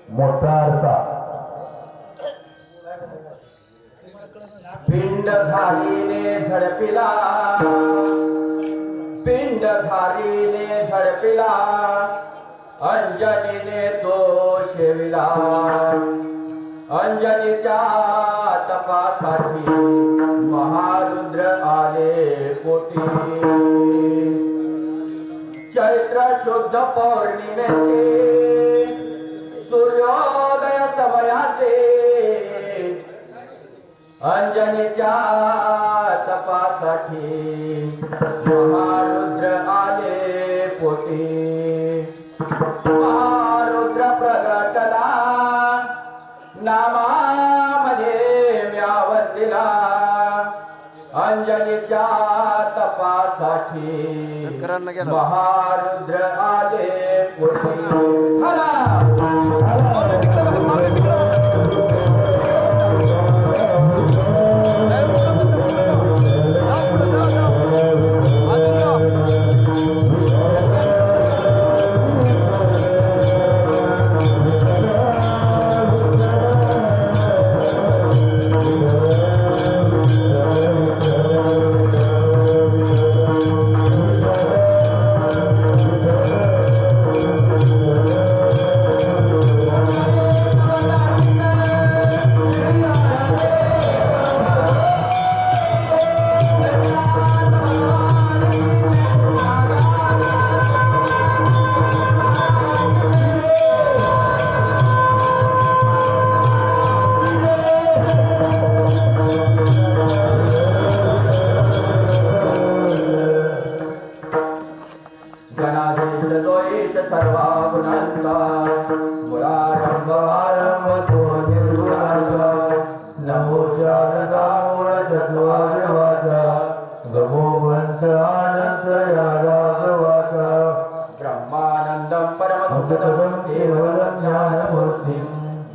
मोठा आरसा पिंडधारीने झडपिला, पिंडधारीने झडपिला, अंजनीने तो शेविला. अंजनीच्या तपासाठी महारुद्र आले पोटी. चैत्र शुद्ध पौर्णिमेचे सूर्योदय समयाचे अंजनीच्या तपासाठी महारुद्र आले पोटी. महारुद्र प्रगटला नामामध्ये म्यावतीला. अंजनीच्या तपासाठी महारुद्र आले पोटी. गणाधीश दोष सर्वा गुणांचा मुळारंभ आरंभ तो निर्गुणाचा. नमो शारदा मूळ चत्वार वाचा गमोवंत आनंद या राघवाचा. ब्रह्मानंदं परमसुखदं केवलं ज्ञानमूर्तिं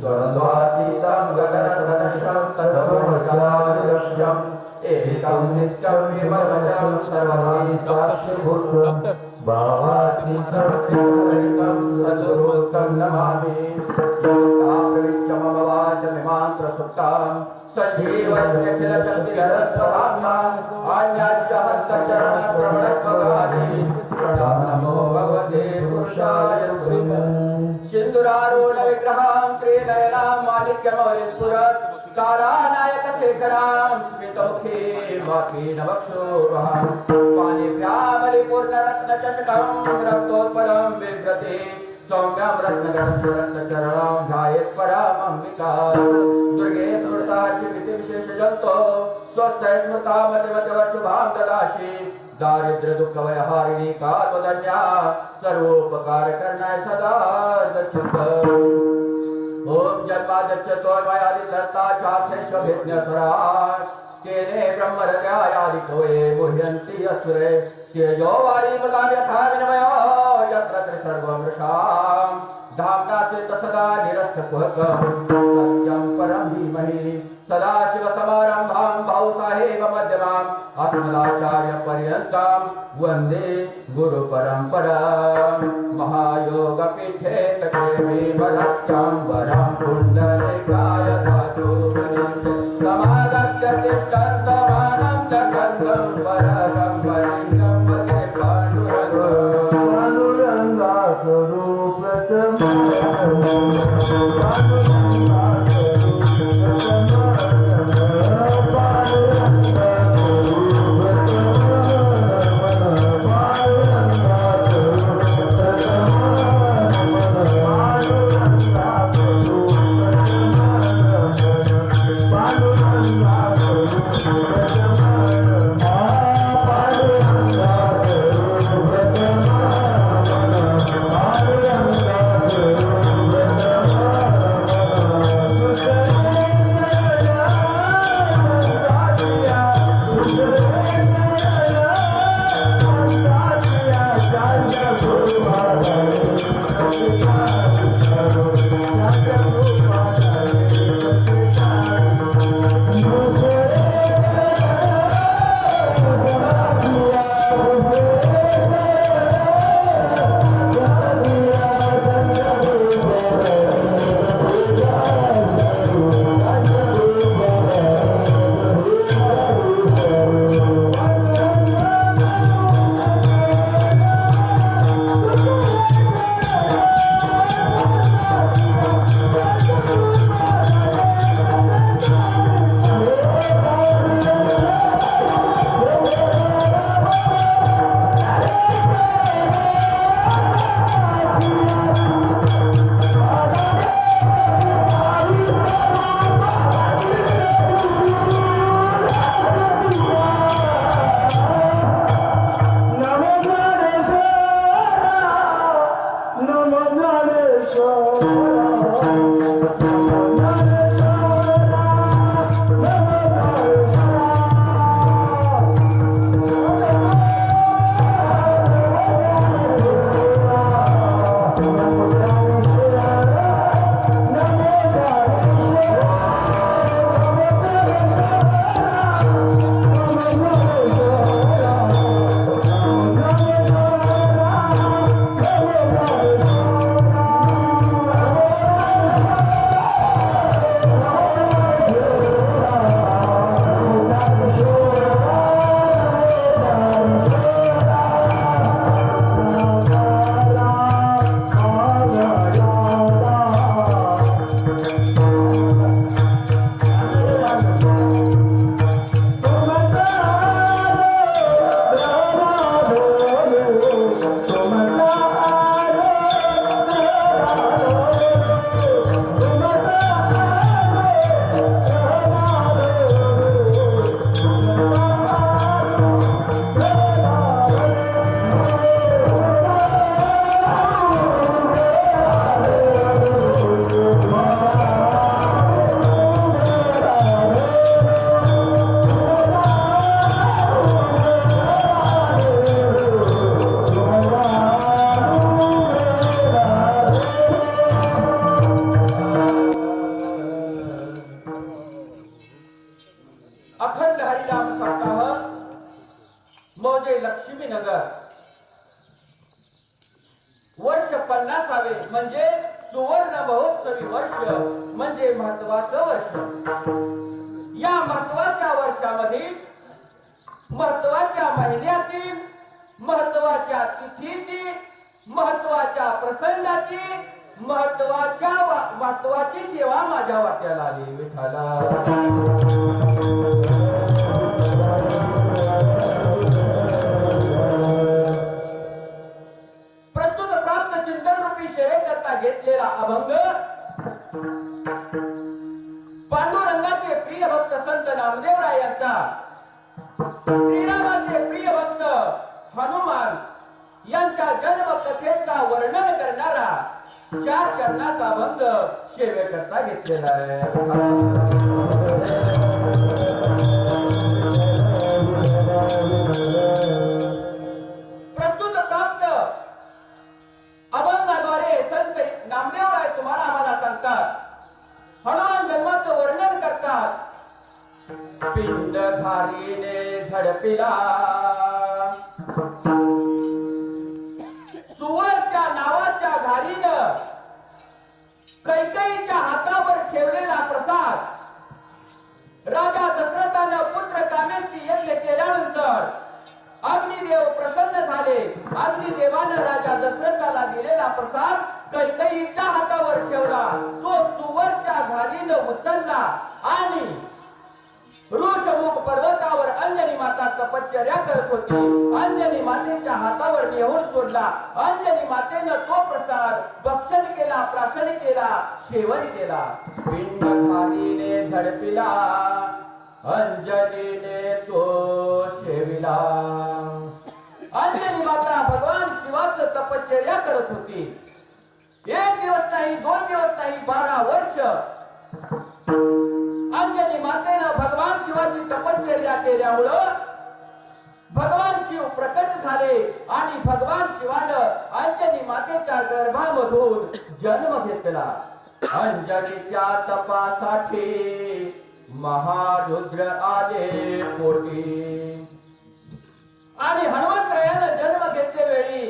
द्वन्द्वातीतं गगनसदृशं तत्त्वमस्यादिलक्ष्यम्. एकं नित्यं विमलजं सर्वथा साक्षिभूतं भावातीतं स्थिरगणितं सद्गुरुं नमामि. प्रविच्चमवाचमिमां प्रसुप्तां सञ्जीवत्यखिलशक्तिधरस्वधाम्नां आज्ञाच्च हस्तचरणश्रवणत्वगादि. नमो भगवते पुरुषाय तुभ्यं. सिन्दूरारूढविग्रहां त्रिनयनां माणिक्यमौलिस्फुरत् तारानायकशेखरां स्मितमुखे मापीनवक्षोरुहां. पाणिभ्यामलिपूर्णरत्नचषकं रक्तोत्पलं बिभ्रते सौम्यां रत्नगणसुरत्नचरणं ध्यायेत् परामम्बिकां. दुर्गे स्मृतार्चिविशेषजन्तो स्वस्थ स्मृता मतिमतिवर्षुभां ददासि. दारिद्र्य दुःखभयहारिणी का त्वदन्या सर्वोपकार करणाय सदा दक्षिण. ओम जन्मादच्चतोर्मयादि धर्ता चाख्येष्वभिज्ञस्वराट्. तेने ब्रह्महृदयादिकोये मुह्यन्ति असुरे. तेजो वारी मृतां यथा विनिमयो यत्र त्रिसर्वं मृषाम्. धाम्ना स्थित सदा निरस्तकुहकं सत्यं परं धीमहि. सदाशिवसमारम्भां भाऊसाहेब मध्यमाम् अस्मदाचार्यपर्यन्तां वन्दे गुरुपरम्पराम्. महायोगपीठे तटे भीमरत्याम्बरं पुण्डरीकाय धातु. समागत्य तिष्ठन्तमानन्दकन्दं वरदं वरदं वन्दे पाण्डुरङ्गं. वसवी वर्ष म्हणजे महत्वाचं वर्ष. या महत्वाच्या वर्षामध्ये महत्वाच्या महिन्यातील महत्वाच्या तिथीची महत्वाच्या प्रसंगाची महत्वाची सेवा माझ्या वाट्याला आली विठ्ठला. प्रस्तुत प्राप्त चिंतन रूपी सेवेकरता घेतलेला अभंग पांडुरंगाचे प्रिय भक्त संत नामदेवराय यांचा, श्रीरामाचे प्रिय भक्त हनुमान यांच्या जन्मकथेचा वर्णन करणारा 4 चरणाचा अभंग सेवेकरता घेतलेला आहे. प्रस्तुत प्राप्त अभंगाद्वारे संत नामदेवराय तुम्हाला आम्हाला सांगतात, हनुमान जन्माचं वर्णन करतात. पिंड घारीने झडपिला, सुवरच्या नावाच्या घारीनं कैकेयीच्या हातावर ठेवलेला प्रसाद राजा दशरथानं पुत्र कामेष्टी यज्ञ केल्यानंतर अग्निदेव प्रसन्न झाले. अग्निदेवानं राजा दशरथाला दिलेला प्रसाद कैकेयीच्या हातावर ठेवला. तो सुवरच्या घारीनं उचलला आणि ऋषमुख पर्वतावर अंजनी माता तपश्चर्या करत होती. अंजनी मातेच्या हातावर नेऊन सोडला. अंजनी मातेनं तो प्रसाद भक्षण केला, प्राशन केला, सेवन केला. पिंड घारीने झडपिला, अंजनीने तो सेविला. अंजनी माता भगवान शिवाचं तपश्चर्या करत होती. 1 दिवस नाही, 2 दिवस नाही, 12 वर्ष अंजनी मातेनं भगवान शिवाची तपश्चर्या केल्यामुळं भगवान शिव प्रकट झाले आणि भगवान शिवानं अंजनी मातेच्या गर्भामधून जन्म घेतला. अंजनीच्या तपासाठी महारुद्र आले पोटी आणि हनुमंतरायानं जन्म घेतल्यावेळी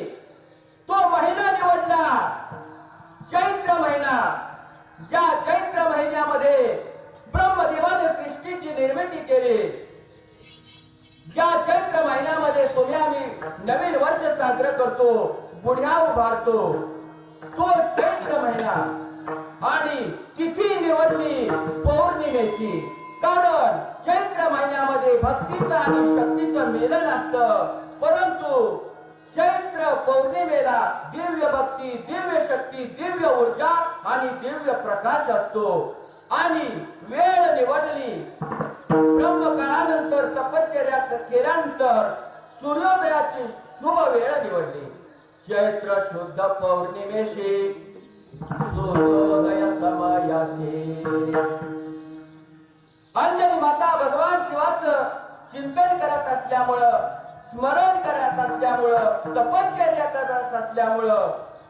तो महिना निवडला चैत्र महिना. ज्या चैत्र महिन्यामध्ये ब्रह्मदेवाने सृष्टीची निर्मिती केली, ज्या चैत्र महिन्यामध्ये तुम्ही आम्ही नवीन वर्ष साजरं करतो, गुढ्या उभारतो, तो चैत्र महिना. आणि तिथी निवडली पौर्णिमेची, कारण चैत्र महिन्यामध्ये भक्तीचं आणि शक्तीचं मिलन असतं. परंतु चैत्र पौर्णिमेला दिव्य भक्ती, दिव्य शक्ती, दिव्य ऊर्जा आणि दिव्य प्रकाश असतो. आणि वेळ निवडली ब्रह्मकाळानंतर तपश्चर्या केल्यानंतर सूर्योदयाची शुभ वेळ निवडली. चैत्र शुद्ध पौर्णिमेशी सूर्योदय समयासी. अंजनी माता भगवान शिवाचं चिंतन करत असल्यामुळं, स्मरण करत असल्यामुळं, तपश्चर्या करत असल्यामुळं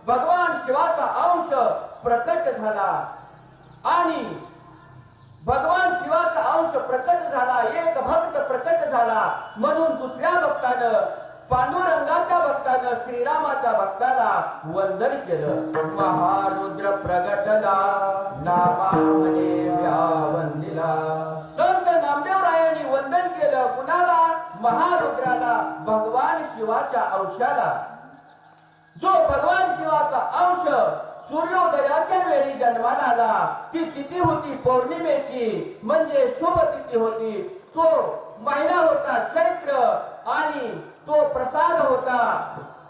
भगवान शिवाचा अंश प्रकट झाला. आणि भगवान शिवाचा अंश प्रकट झाला, एक भक्त प्रकट झाला. म्हणून दुसऱ्या भक्तानं, पांडुरंगाच्या भक्तानं श्रीरामाच्या भक्ताला वंदन केलं. महारुद्र प्रगटला, नामाने वंदिला. संत नामदेवरायांनी वंदन केलं कुणाला? महारुद्राला, भगवान शिवाच्या अंशाला. जो भगवान शिवाचा अंश सूर्योदयाच्या वेळी जन्माला आला, ती तिथी होती पौर्णिमेची, म्हणजे शुभ तिथी होती. तो महिना होता चैत्र आणि तो प्रसाद होता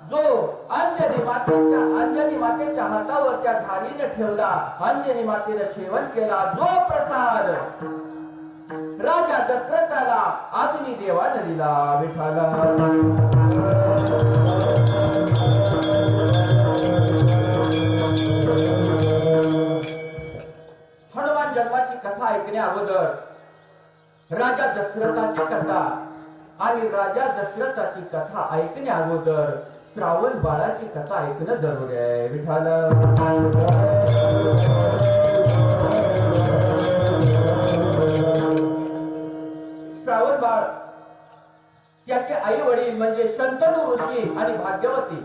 जो अंजनी मातेच्या हातावर त्या घारीने ठेवला. अंजनी मातेने सेवन केला. जो प्रसाद राजा दशरथाला अग्निदेवाने दिला. विठ्ठला हनुमान जन्माची कथा ऐकण्या अगोदर राजा दशरथाची कथा आणि राजा दशरथाची कथा ऐकण्या अगोदर श्रावण बाळाची कथा ऐकणं जरुरी आहे. विठ्ठला श्रावण बाळ त्याचे आई वडील म्हणजे शंतनू ऋषी आणि भाग्यवती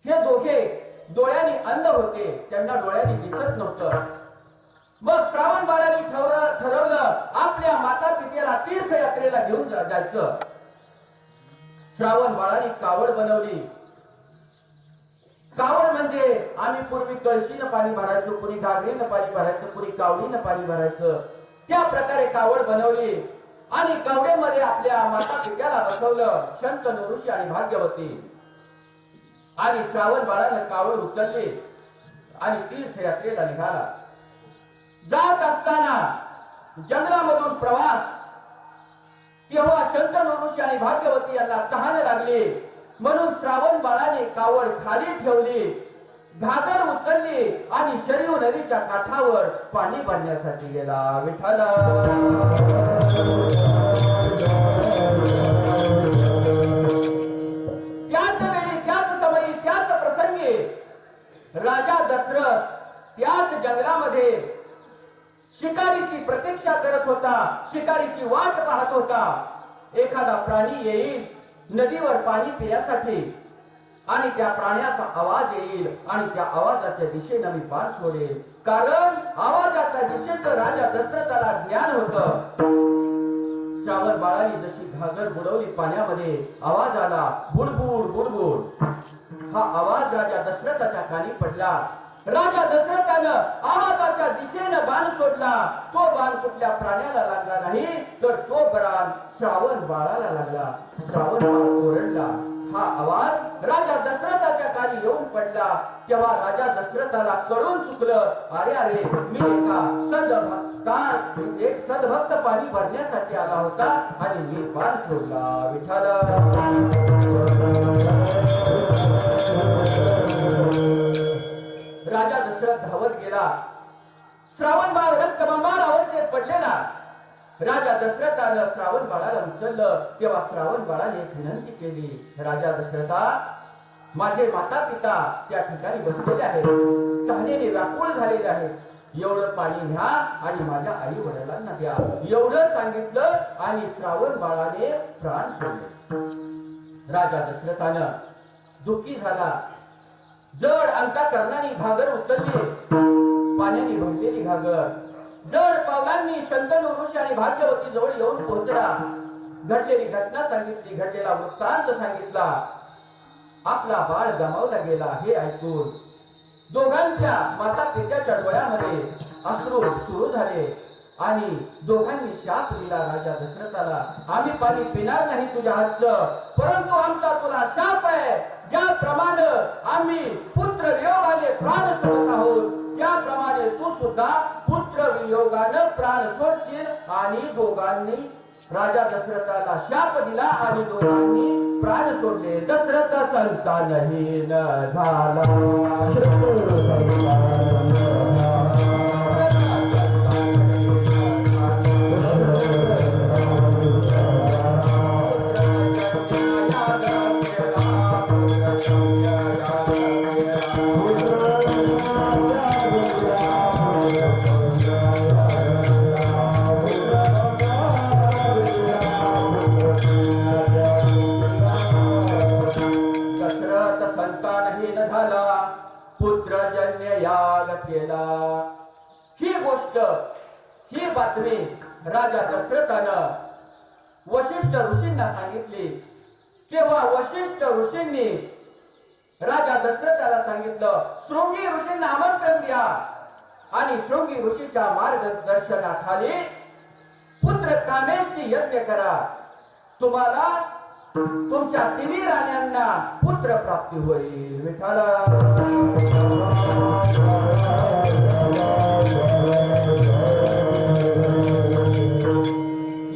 हे दोघे डोळ्यांनी अंध होते, त्यांना डोळ्यांनी दिसत नव्हतं. मग श्रावण बाळांनी ठरवलं आपल्या माता पित्याला तीर्थयात्रेला घेऊन जायचं. श्रावण बाळांनी कावड बनवली. कावड म्हणजे आम्ही पूर्वी कळशीनं पाणी भरायचो, कुणी घागरीनं पाणी भरायचं, कुणी कावडीनं पाणी भरायचं. त्या प्रकारे कावड बनवली आणि कावडेमध्ये आपल्या माता पित्याला बसवलं, शंतनू ऋषी आणि भाग्यवती. आणि श्रावण बाळानं कावड उचलली आणि तीर्थयात्रेला निघाला. जात असताना जंगलामधून प्रवास, तेव्हा शंतनू ऋषी आणि भाग्यवती यांना तहान लागली. म्हणून श्रावण बाळाने कावड खाली ठेवली, घागर उचलली आणि शरयू नदीच्या काठावर पाणी भरण्यासाठी गेला. विठ्ठल त्याच वेळी, त्याच समयी, त्याच प्रसंगी राजा दशरथ त्याच जंगलामध्ये शिकारीची प्रतीक्षा करत होता, शिकारीची वाट पाहत होता. एखादा प्राणी येईल नदीवर पाणी पिण्यासाठी आणि त्या प्राण्याचा आवाज येईल आणि त्या आवाजाच्या दिशेने मी बाण सोडेल. कारण आवाजाच्या दिशेचं राजा दशरथाला ज्ञान होतं. श्रावण बाळाने जशी घागर बुडवली पाण्यामध्ये, आवाज आला, बुडबुड बुडबुड. हा आवाज राजा दशरथाच्या कानी पडला. राजा दशरथानं आवाजाच्या दिशेनं बाण सोडला. तो बाण कुठल्या प्राण्याला लागला नाही, तर तो बाण श्रावण बाळाला लागला. श्रावण बाळ ओरडला. हा आवाज राजा दशरथाच्या कानी येऊन पडला. तेव्हा राजा दशरथाला कळून चुकलं, अरे अरे, मी एक सद्भक्त पाणी भरण्यासाठी आला होता आणि मी बाण सोडला. विठ्ठल राजा दशरथ धावत गेला. श्रावण बाळ रक्तबंबाळ अवस्थेत पडलेला. राजा दशरथानं श्रावण बाळाला उचललं. तेव्हा श्रावण बाळाने एक विनंती केली, राजा दशरथा, माझे माता पिता त्या ठिकाणी बसलेले आहेत, तहानेने व्याकुळ झालेले आहेत. एवढं पाणी घ्या आणि माझ्या आई वडिलांना द्या. एवढं सांगितलं आणि श्रावण बाळाने प्राण सोडले. राजा दशरथानं दुःखी झाला. जड अंतःकरणाने घागर उचलली, पाण्याने भरलेली घागर. जड पावलांनी शंतनू ऋषी आणि भाग्यवती जवळ येऊन पोहोचला. घडलेली घटना सांगितली, घडलेला वृत्तांत सांगितला. आपला बाळ गमावला गेला हे ऐकून दोघांच्या माता पित्याच्या डोळ्यामध्ये अश्रू सुरू झाले आणि दोघांनी शाप दिला राजा दशरथाला, आम्ही पाणी पिणार नाही तुझ्या हातचं, परंतु आमचा तुला शाप आहे. ज्याप्रमाणे आम्ही पुत्र वियोगाने प्राण सोडत आहोत, त्याप्रमाणे तू सुद्धा पुत्र वियोगाने प्राण सोडशील. आणि दोघांनी राजा दशरथाला शाप दिला आणि दोघांनी प्राण सोडले. दशरथ संतानहीन झाला. ही गोष्ट, ही बातमी राजा दशरथानं वशिष्ठ ऋषींना सांगितली. तेव्हा वशिष्ठ ऋषींनी राजा दशरथाला सांगितलं, शृंगी ऋषींना आमंत्रण द्या आणि शृंगी ऋषीच्या मार्गदर्शनाखाली पुत्र कामेष्टी यज्ञ करा. तुम्हाला तुमच्या तिन्ही राण्यांना पुत्र प्राप्ती होईल. विठ्ठल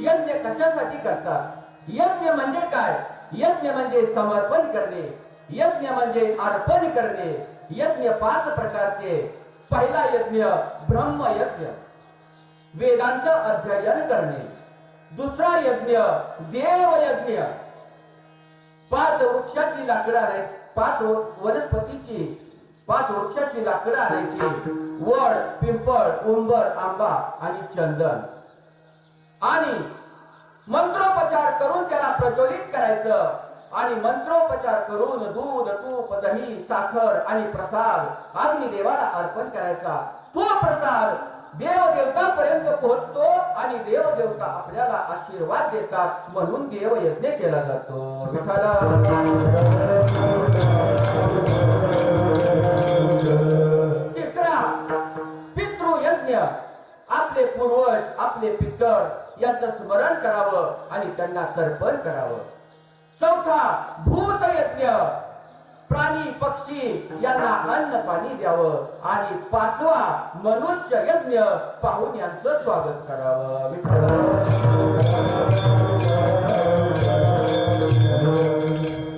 यज्ञ कशासाठी करतात? यज्ञ म्हणजे काय? यज्ञ म्हणजे समर्पण करणे, यज्ञ म्हणजे अर्पण करणे. यज्ञ 5 प्रकारचे. पहिला यज्ञ ब्रह्मयज्ञ, वेदांचं अध्ययन करणे. दुसरा यज्ञ देवयज्ञ, 5 वृक्षाची लाकडं आणायची, 5 वनस्पतीची 5 वृक्षाची लाकडं आणायची, वड, पिंपळ, उंबर, आंबा आणि चंदन, आणि मंत्रोपचार करून त्याला प्रज्वलित करायचं. आणि मंत्रोपचार करून दूध तूप दही साखर आणि प्रसाद अग्निदेवाला अर्पण करायचा. तो प्रसाद देवदेवतापर्यंत पोहोचतो आणि देवदेवता आपल्याला आशीर्वाद देतात, म्हणून देव यज्ञ केला जातो. विठ्ठला तिसरा पितृयज्ञ. आपले पूर्वज आपले पितर यांचं स्मरण करावं आणि त्यांना तर्पण करावं. चौथा भूतयज्ञ. प्राणी पक्षी यांना अन्न पाणी द्यावं. आणि पाचवा मनुष्य यज्ञ. पाहुण्यांचं स्वागत करावं.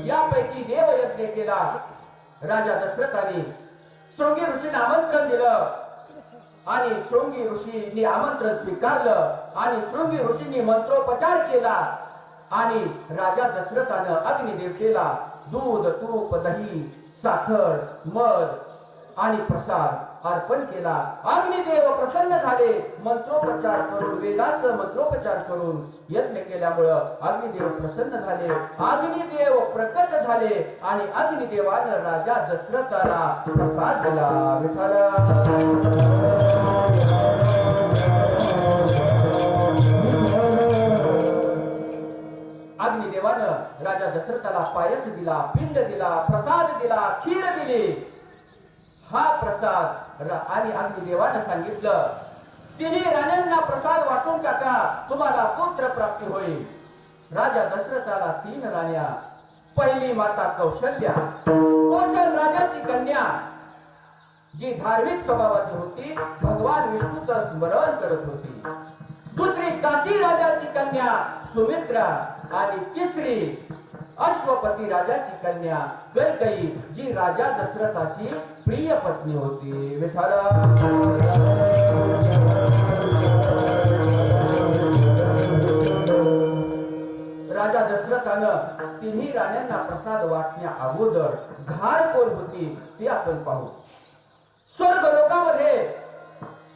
यापैकी देवयज्ञ केला. राजा दशरथाने शृंगी ऋषीने आमंत्रण दिलं आणि शृंगी ऋषींनी आमंत्रण स्वीकारलं आणि शृंगी ऋषींनी मंत्रोपचार केला आणि राजा दशरथानं अग्निदेवतेला दूध तूप दही साखर मध आणि प्रसाद अर्पण केला. अग्निदेव प्रसन्न झाले. मंत्रोपचार करून वेदाचं मंत्रोपचार करून यज्ञ केल्यामुळं अग्निदेव प्रसन्न झाले. अग्निदेव प्रकट झाले आणि अग्निदेवानं राजा दशरथाला प्रसाद दिला. विठ्ठला अग्निदेवानं राजा दशरथाला पायस दिला, पिंड दिला, प्रसाद दिला, खीर दिली. हा प्रसाद आणि अग्निदेवानं सांगितलं तिन्ही राण्यांना प्रसाद वाटून टाका, तुम्हाला पुत्र प्राप्ती होईल. राजा दशरथाला 3 राण्या. पहिली माता कौशल्या, कौशल राजाची कन्या, जी धार्मिक स्वभावाची होती, भगवान विष्णूचं स्मरण करत होती. दुसरी काशी राजाची कन्या सुमित्रा आणि तिसरी अश्वपती राजाची कन्या कैकेयी, जी राजा दशरथाची प्रिय पत्नी होती. विठ्ठला राजा दशरथानं तिन्ही राण्यांना प्रसाद वाटण्या अगोदर घार कोण होती ते आपण पाहू. स्वर्ग लोकामध्ये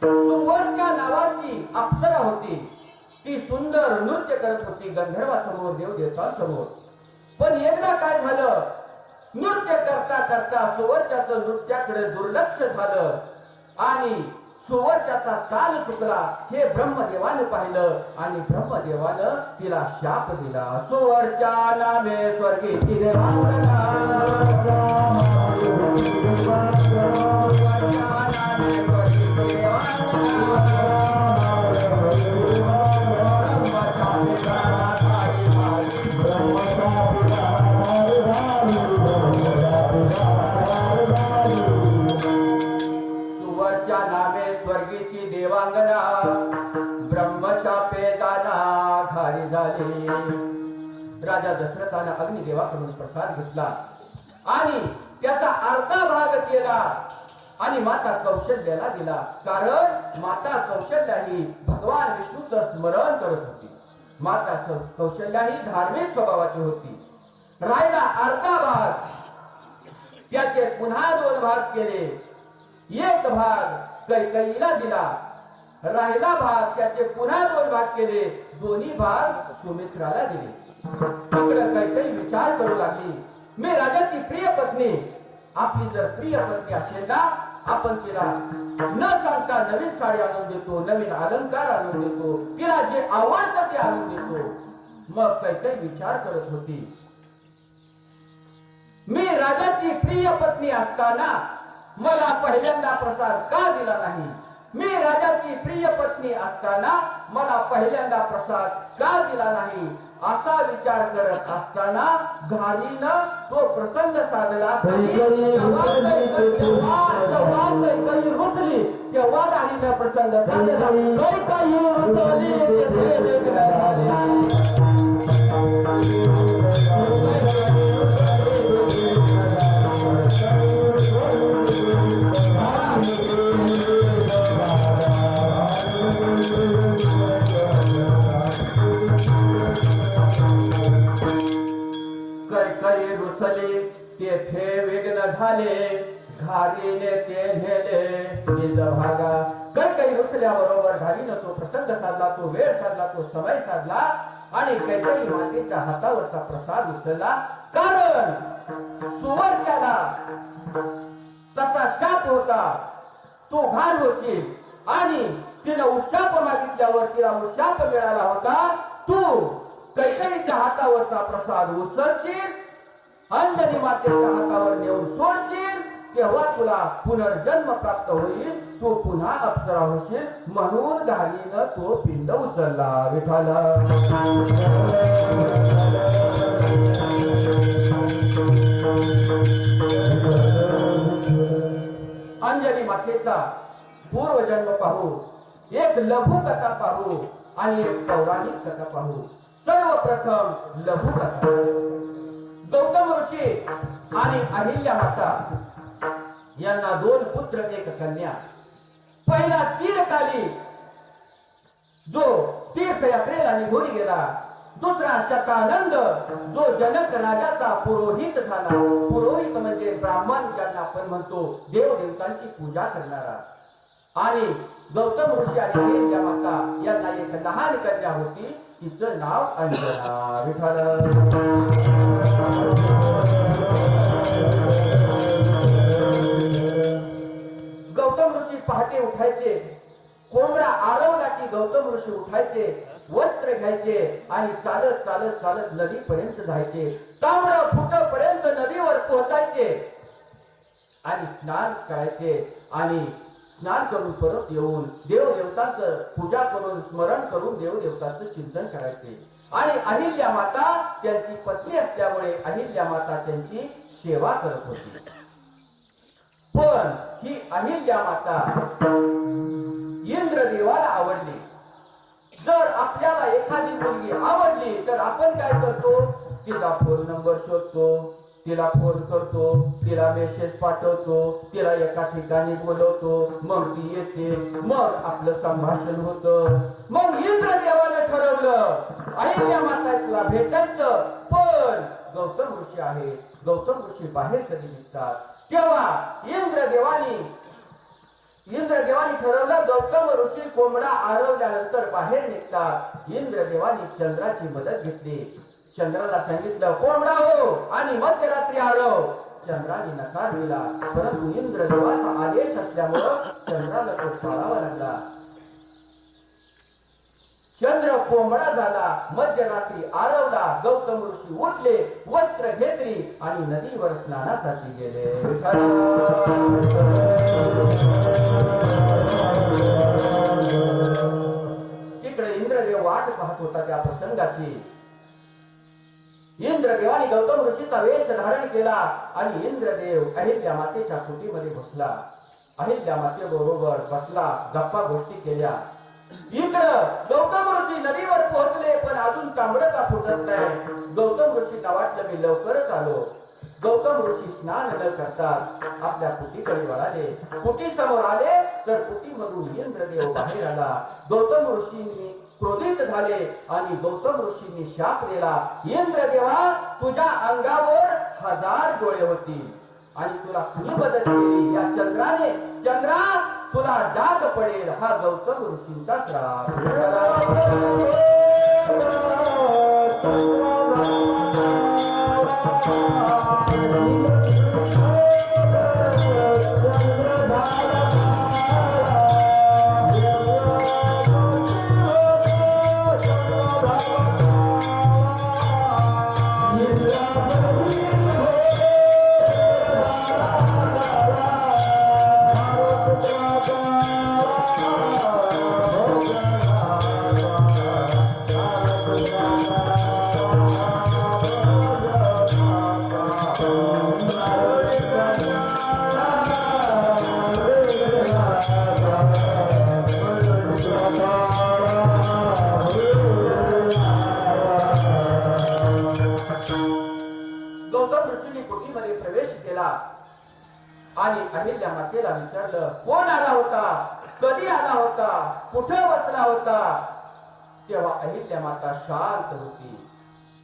सुवर्च्या नावाची अप्सरा होती. ती सुंदर नृत्य करत होती गंधर्वासमोर, देवदेवतांसमोर. पण एकदा काय झालं, नृत्य करता करता सुवर्च्याचं नृत्याकडे दुर्लक्ष झालं आणि सुवर्च्याचा ताल चुकला. हे ब्रह्मदेवाने पाहिलं आणि ब्रह्मदेवानं तिला शाप दिला. सुवर्च्या नामे स्वर्गीची देवांगना, सुवर्च्या नामे स्वर्गीची देवांगना, ब्रह्मशापे जाना घारी झाली. राजा दशरथानं अग्निदेवाकडून प्रसाद घेतला आणि त्याचा अर्धा भाग केला आणि माता कौशल्याला दिला. कारण माता कौशल्या ही भगवान विष्णूचं स्मरण करत होती. माता कौशल्या ही धार्मिक स्वभावाची होती. राहिला अर्धा भाग, त्याचे पुन्हा 2 भाग केले. एक भाग कैकेयीला दिला. राहिला भाग त्याचे पुन्हा 2 भाग केले. दोन्ही भाग सुमित्राला दिले. तिकडे कैकेयी विचार करू लागली, मी राजाची प्रिय पत्नी, आपली जर प्रिय पत्नी असेल ना, आपण तिला न सांगता नवीन साडी आणून देतो, नवीन अलंकार आणून देतो, तिला जे आवडतं ते आणून देतो. मग कैकेयी विचार करत होती, मी राजाची प्रिय पत्नी असताना मला पहिल्यांदा प्रसाद का दिला नाही? मी राजाची प्रिय पत्नी असताना मला पहिल्यांदा प्रसाद का दिला नाही? असा विचार करत असताना घालीनं तो प्रसंग साधला. कैकेयी रुसली तेव्हा घालीनं प्रसंग साधला. कैकेयी रुसली तेथे वेगळं झाले. कैकेयी रुसली तेथे विघ्न झाले. घारीने ते नेले निज भागा. कैकेयी रुसल्याबरोबर घारीनं तो प्रसंग साधला, तो वेळ साधला, तो समय साधला आणि कैकेयी मातेच्या हातावरचा प्रसाद उचलला, कारण सुवर्त्याला तसा शाप होता, तू घाण होशील, आणि तिनं उशाप मागितल्यावर तिला उशाप मिळाला होता, तू कैकेयीच्या हातावरचा प्रसाद उचलशील, अंजनी मातेच्या हातावर नेऊन सोडशील, तेव्हा तुला पुनर्जन्म प्राप्त होईल, तू पुन्हा अप्सरा होशील, म्हणून घालीनं तो पिंड उचलला. विठ्ठल अंजनी मातेचा पूर्वजन्म पाहू, एक लघु कथा पाहू आणि एक पौराणिक कथा पाहू. सर्वप्रथम लघु कथा. गौतम ऋषी आणि अहिल्या माता यांना 2 पुत्र 1 कन्या. पहिला चिरकाली जो तीर्थयात्रेला निघून गेला, दुसरा शतानंद जो जनक राजाचा पुरोहित झाला. पुरोहित म्हणजे ब्राह्मण, ज्यांना आपण म्हणतो देव देवतांची पूजा करणारा. आणि गौतम ऋषी आणि अहिल्या माता यांना एक लहान कन्या होती, तिचं नाव अंजना. विठ्ठल गौतम ऋषी पहाटे उठायचे, कोंबडा आरवला की गौतम ऋषी उठायचे, वस्त्र घ्यायचे आणि चालत चालत चालत नदीपर्यंत जायचे. तांबडं फुटपर्यंत नदीवर पोहोचायचे आणि स्नान करायचे, आणि स्नान करून परत येऊन देवदेवतांचं पूजा करून स्मरण करून देवदेवतांचं चिंतन करायचे. आणि अहिल्या माता त्यांची पत्नी असल्यामुळे अहिल्या माता त्यांची सेवा करत होती. पण ही अहिल्या माता इंद्रदेवाला आवडली. जर आपल्याला एखादी मुलगी आवडली तर आपण काय करतो, तिचा फोन नंबर शोधतो, तिला फोन करतो, तिला मेसेज पाठवतो, तिला एका ठिकाणी बोलवतो, मग ती येते, मग आपलं संभाषण होतं. मग इंद्रदेवाने ठरवलं अहिल्या माताला भेटायचं. पण गौतम ऋषी आहे, गौतम ऋषी बाहेर कधी निघतात, तेव्हा इंद्रदेवानी ठरवलं गौतम ऋषी कोंबडा आरवल्यानंतर बाहेर निघतात. इंद्रदेवानी चंद्राची मदत घेतली. चंद्राला सांगितलं कोंबडा हो आणि मध्यरात्री आरव. चंद्राने नकार दिला, परंतु इंद्रदेवाचा आदेश असल्यामुळं चंद्राला तो पाळावा लागला. चंद्र कोंबडा झाला, मध्यरात्री आरवला. गौतम ऋषी उठले, वस्त्र घेतली आणि नदीवर स्नानासाठी गेले. तिकडे इंद्रदेव वाट पाहत होता त्या प्रसंगाची. इंद्रदेवाने गौतम ऋषीचा वेश धारण केला आणि इंद्रदेव अहिल्या मातेच्या कुटीमध्ये बसला. अहिल्या माते बरोबर बसला, गप्पा गोष्टी केल्या. इकडं गौतम ऋषी नदीवर पोहोचले, पण अजून तांबडं का फुटत नाही. गौतम ऋषीला वाटलं मी लवकरच आलो. गौतम ऋषी स्नान न करतात आपल्या कुटीकडे वळाले. कुटी समोर आले तर कुटीमधून इंद्रदेव बाहेर आला. गौतम ऋषींनी क्रोधित झाले आणि गौतम ऋषींनी शाप दिला, इंद्रदेवा तुझ्या अंगावर 1000 डोळे होती आणि तुला कुणी मदत केली? या चंद्राने. चंद्रा तुला डाग पडेल. हा गौतम ऋषींचा श्राप. आणि अहिल्या मातेला विचारलं कोण आला होता, कधी आला होता, कुठे बसला होता? तेव्हा अहिल्या माता शांत होती.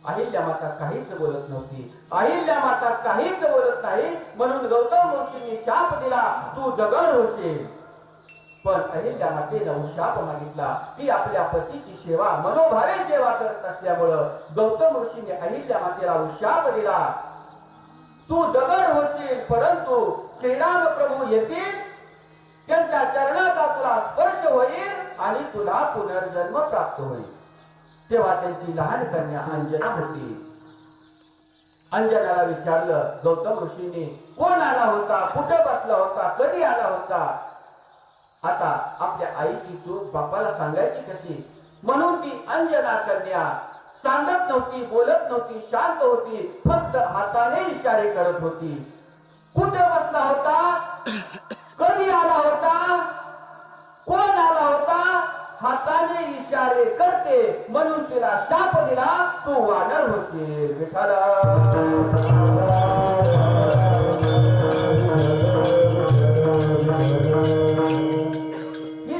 अहिल्या माता काहीच बोलत नव्हती. अहिल्या माता काहीच बोलत नाही म्हणून गौतम ऋषींनी शाप दिला, तू दगड होशील. पण अहिल्या मातेनं शाप मागितला. ती आपल्या पतीची सेवा मनोभावे सेवा करत असल्यामुळं गौतम ऋषीने अहिल्या मातेला शाप दिला. तू दगड होशील, परंतु श्रीराम प्रभू येतील, त्यांच्या चरणाचा तुला स्पर्श होईल आणि तुला पुनर्जन्म प्राप्त होईल. तेव्हा त्यांची लहान कन्या अंजना होती. अंजनाला विचारलं गौतम ऋषींनी, कोण आला होता, कुठे बसला होता, कधी आला होता? आता आपल्या आईची चूक बापाला सांगायची कशी, म्हणून ती अंजना कन्या सांगत नव्हती, बोलत नव्हती, शांत होती, फक्त हाताने इशारे करत होती. कुठे बसला होता, कधी आला होता, कोण आला होता, हाताने इशारे करते, म्हणून तिला शाप दिला, तू वानर होशील. विठ्ठल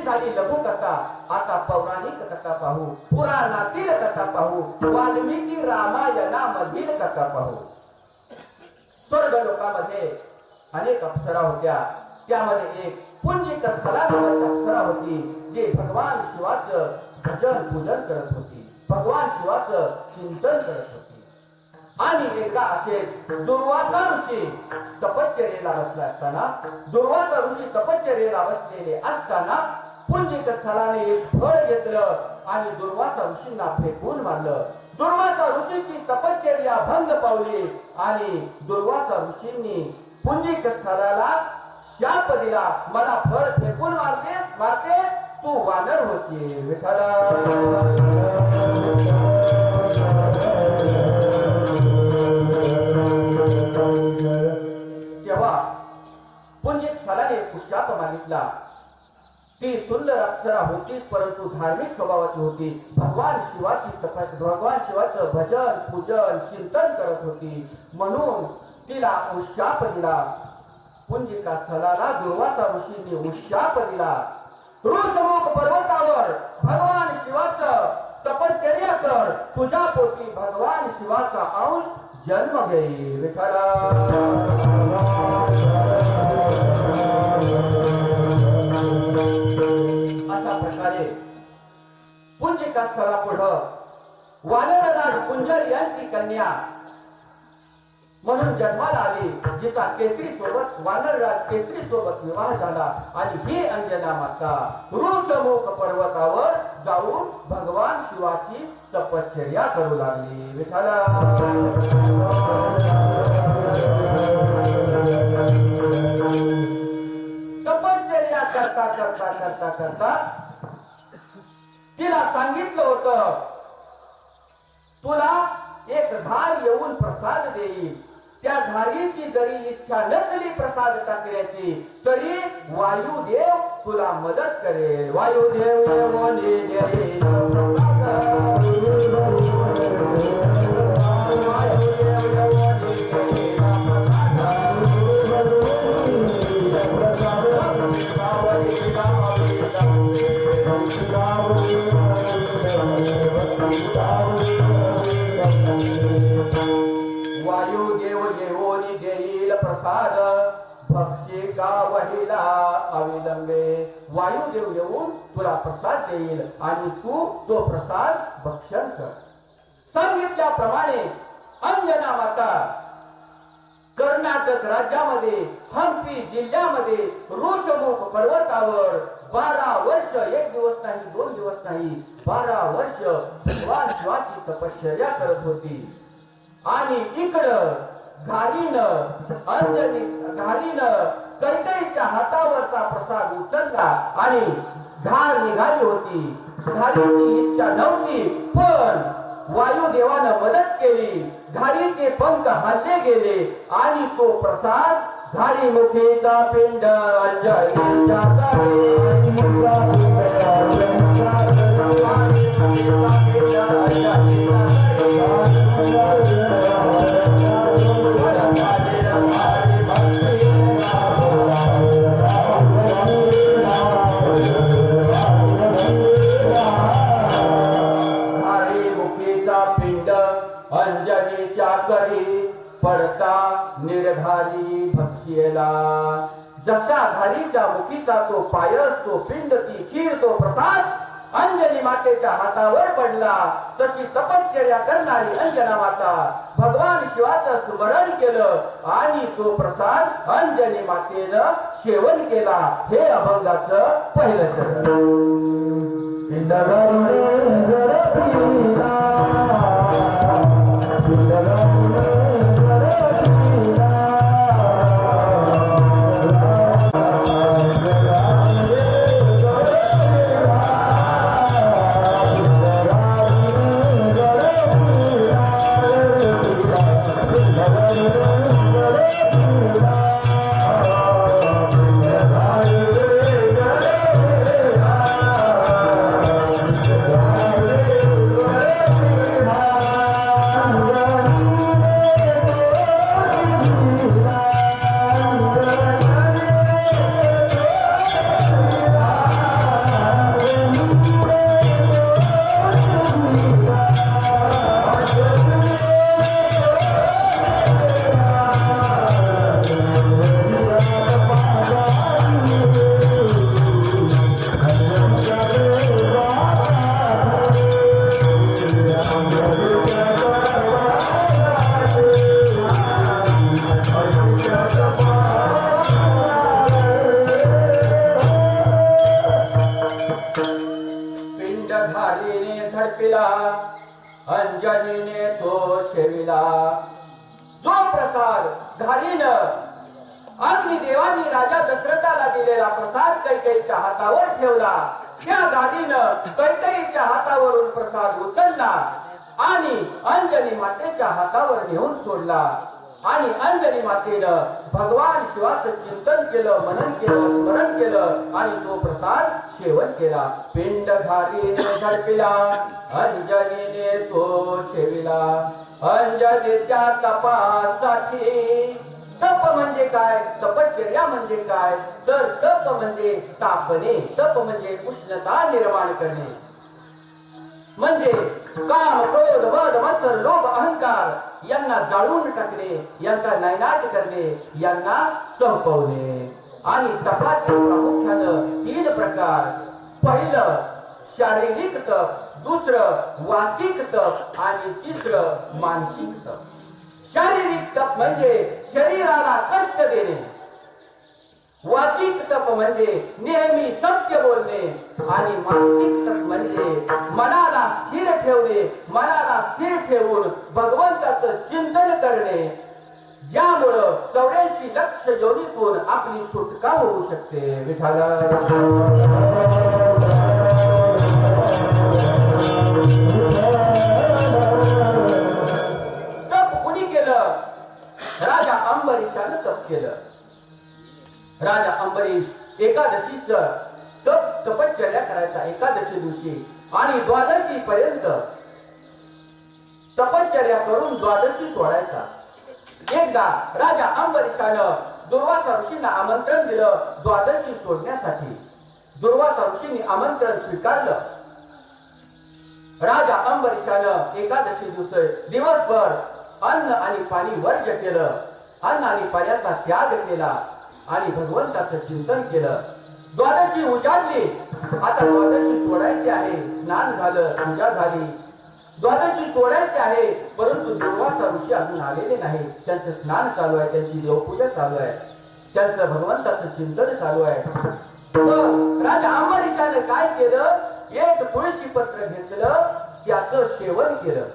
झाली लघुकथा. आता पौराणिक कथा पाहू, पुराणातील कथा पाहू, वाल्मिकी रामायणामधील कथा पाहू. स्वर्ग लोकामध्ये अनेक अप्सरा होत्या. त्यामध्ये एक पुंजिक स्थला नावाची अप्सरा होती, जे भगवान शिवाचं भजन पूजन करत होती, भगवान शिवाचं चिंतन करत होती. आणि एकदा असेच दुर्वासा ऋषी तपश्चर्येला बसला असताना, दुर्वासा ऋषी तपश्चर्येला बसलेले असताना पुंजिक स्थलाने एक फळ घेतलं आणि दुर्वासा ऋषींना फेकून मारलं. दुर्वासा ऋषीची तपश्चर्या भंग पावली आणि दुर्वासा ऋषींनी पुंजिक स्थलाला शाप दिला, मला फळ फेकून मारतेस, तू वानर होशील. विठ्ठल तेव्हा पुंजिक स्थलाने शाप मागितला. ती सुंदर अप्सरा होतीच, परंतु धार्मिक स्वभावाची होती. भगवान शिवाचं भजन पूजन चिंतन करत होती, म्हणून तिला उशाप दिला. पुंजिका स्थलाला दुर्वासा ऋषींनी उशाप दिला. ऋषमुख पर्वतावर भगवान शिवाचं तपश्चर्या कर, तुझ्या पोटी भगवान शिवाचा अंश जन्म घेईल. विठ्ठल अशा प्रकारे पुंजिका स्थळापुढं वानरराज कुंजर यांची कन्या म्हणून जन्माला आली, जिचा केसरी सोबत वानरराज केसरी सोबत विवाह झाला. आणि ही अंजना माता ऋषमुख पर्वतावर जाऊन भगवान शिवाची तपश्चर्या करू लागली. विठ्ठल तपश्चर्या करता करता करता करता तिला सांगितलं होतं, तुला एक धार येऊन प्रसाद देईल. त्या धारीची जरी इच्छा नसली प्रसाद टाकण्याची, तरी वायुदेव तुला मदत करेल. वायुदेव वायुदेव येऊनी देईल प्रसाद, भक्षिका वहिला अविलंबे. वायुदेव येऊन तुला प्रसाद देईल आणि तू तो प्रसाद भक्षण कर. सांगितल्याप्रमाणे अंजना माता कर्नाटक राज्यामध्ये हंपी जिल्ह्यामध्ये ऋषमुख पर्वतावर 12 वर्ष, एक दिवस नाही, 2 दिवस नाही, 12 वर्ष भगवान शिवाची तपश्चर्या करत होती. आणि इकडं घालीनं कैकेयीच्या हातावरचा प्रसाद उचलला आणि धार निघाली होती. धारीची इच्छा नव्हती, पण वायुदेवानं मदत केली. धारीचे पंख हल्ले गेले आणि तो प्रसाद धारी मुखीचा पिंड अंजनीच्या अंजनीच्या करी पडता निर्धारी भक्षियला. जसा घारीच्या मुखीचा तो पायस, तो पिंड, ती खीर, तो प्रसाद अंजनी मातेच्या हातावर पडला. तशी तपश्चर्या करणारी अंजना माता भगवान शिवाचं स्मरण केलं आणि तो प्रसाद अंजनी मातेनं सेवन केला. हे अभंगाचं पहिलं चरण. अंजनीने तो सेविला. जो प्रसाद घालीनं अग्निदेवानी राजा दशरथाला दिलेला प्रसाद कैकेयीच्या हातावर ठेवला. त्या घालीनं कैकेयीच्या हातावरून प्रसाद उचलला आणि अंजनी मातेच्या हातावर नेऊन सोडला. आणि अंजनी मातेनं भगवान शिवाचं चिंतन केलं, मनन केलं, स्मरण केलं आणि तो प्रसाद सेवन केला. पिंड घालीने झडपिला, अंजनीने तो सेविला. अंजनीच्या तपासाठी तप म्हणजे काय, तपश्चर्या म्हणजे काय, तर तप म्हणजे तापणे, तप म्हणजे उष्णता निर्माण करणे, म्हणजे काम, क्रोध, मद, मत्सर, लोभ, अहंकार यांना जाळून टाकणे, यांचा नायनाट करणे, यांना संपवणे. आणि तपाचे प्रामुख्यानं 3 प्रकार. पहिलं शारीरिक तप, दुसरं वाचिक तप आणि तिसरं मानसिक तप. शारीरिक तप म्हणजे शरीराला कष्ट देणे. वाचिक तप म्हणजे नेहमी सत्य बोलणे. आणि मानसिक तप म्हणजे मनाला स्थिर ठेवणे, मनाला स्थिर ठेवून भगवंताचं चिंतन करणे, ज्यामुळं 84 लक्ष योनीतून आपली सुटका होऊ शकते. विठाला तप कुणी केलं? राजा अंबरीशानं तप केलं. राजा अंबरीश एकादशीच तपश्चर्या करायचा. एकादशी दिवशी आणि द्वादशी पर्यंत तपश्चर्या करून द्वादशी सोडायचा. एकदा राजा अंबरीशानं दुर्वासा ऋषींना आमंत्रण दिलं द्वादशी सोडण्यासाठी. दुर्वासा ऋषींनी आमंत्रण स्वीकारलं. राजा अंबरीशानं एकादशी दिवसभर अन्न आणि पाणी वर्ज्य केलं. अन्न आणि पाण्याचा त्याग केला आणि भगवंताचं चिंतन केलं. द्वादशी उजाडली. आता द्वादशी सोडायची आहे. स्नान झालं, पूजा झाली. द्वादशी सोडायची आहे, परंतु दुर्वासा ऋषी अजून आलेले नाही. त्यांचं स्नान चालू आहे, त्यांची देवपूजा चालू आहे, त्यांचं भगवंताचं चिंतन चालू आहे. राजा अंबरीशाने काय केलं? एक तुळशी पत्र घेतलं, त्याचं सेवन केलं.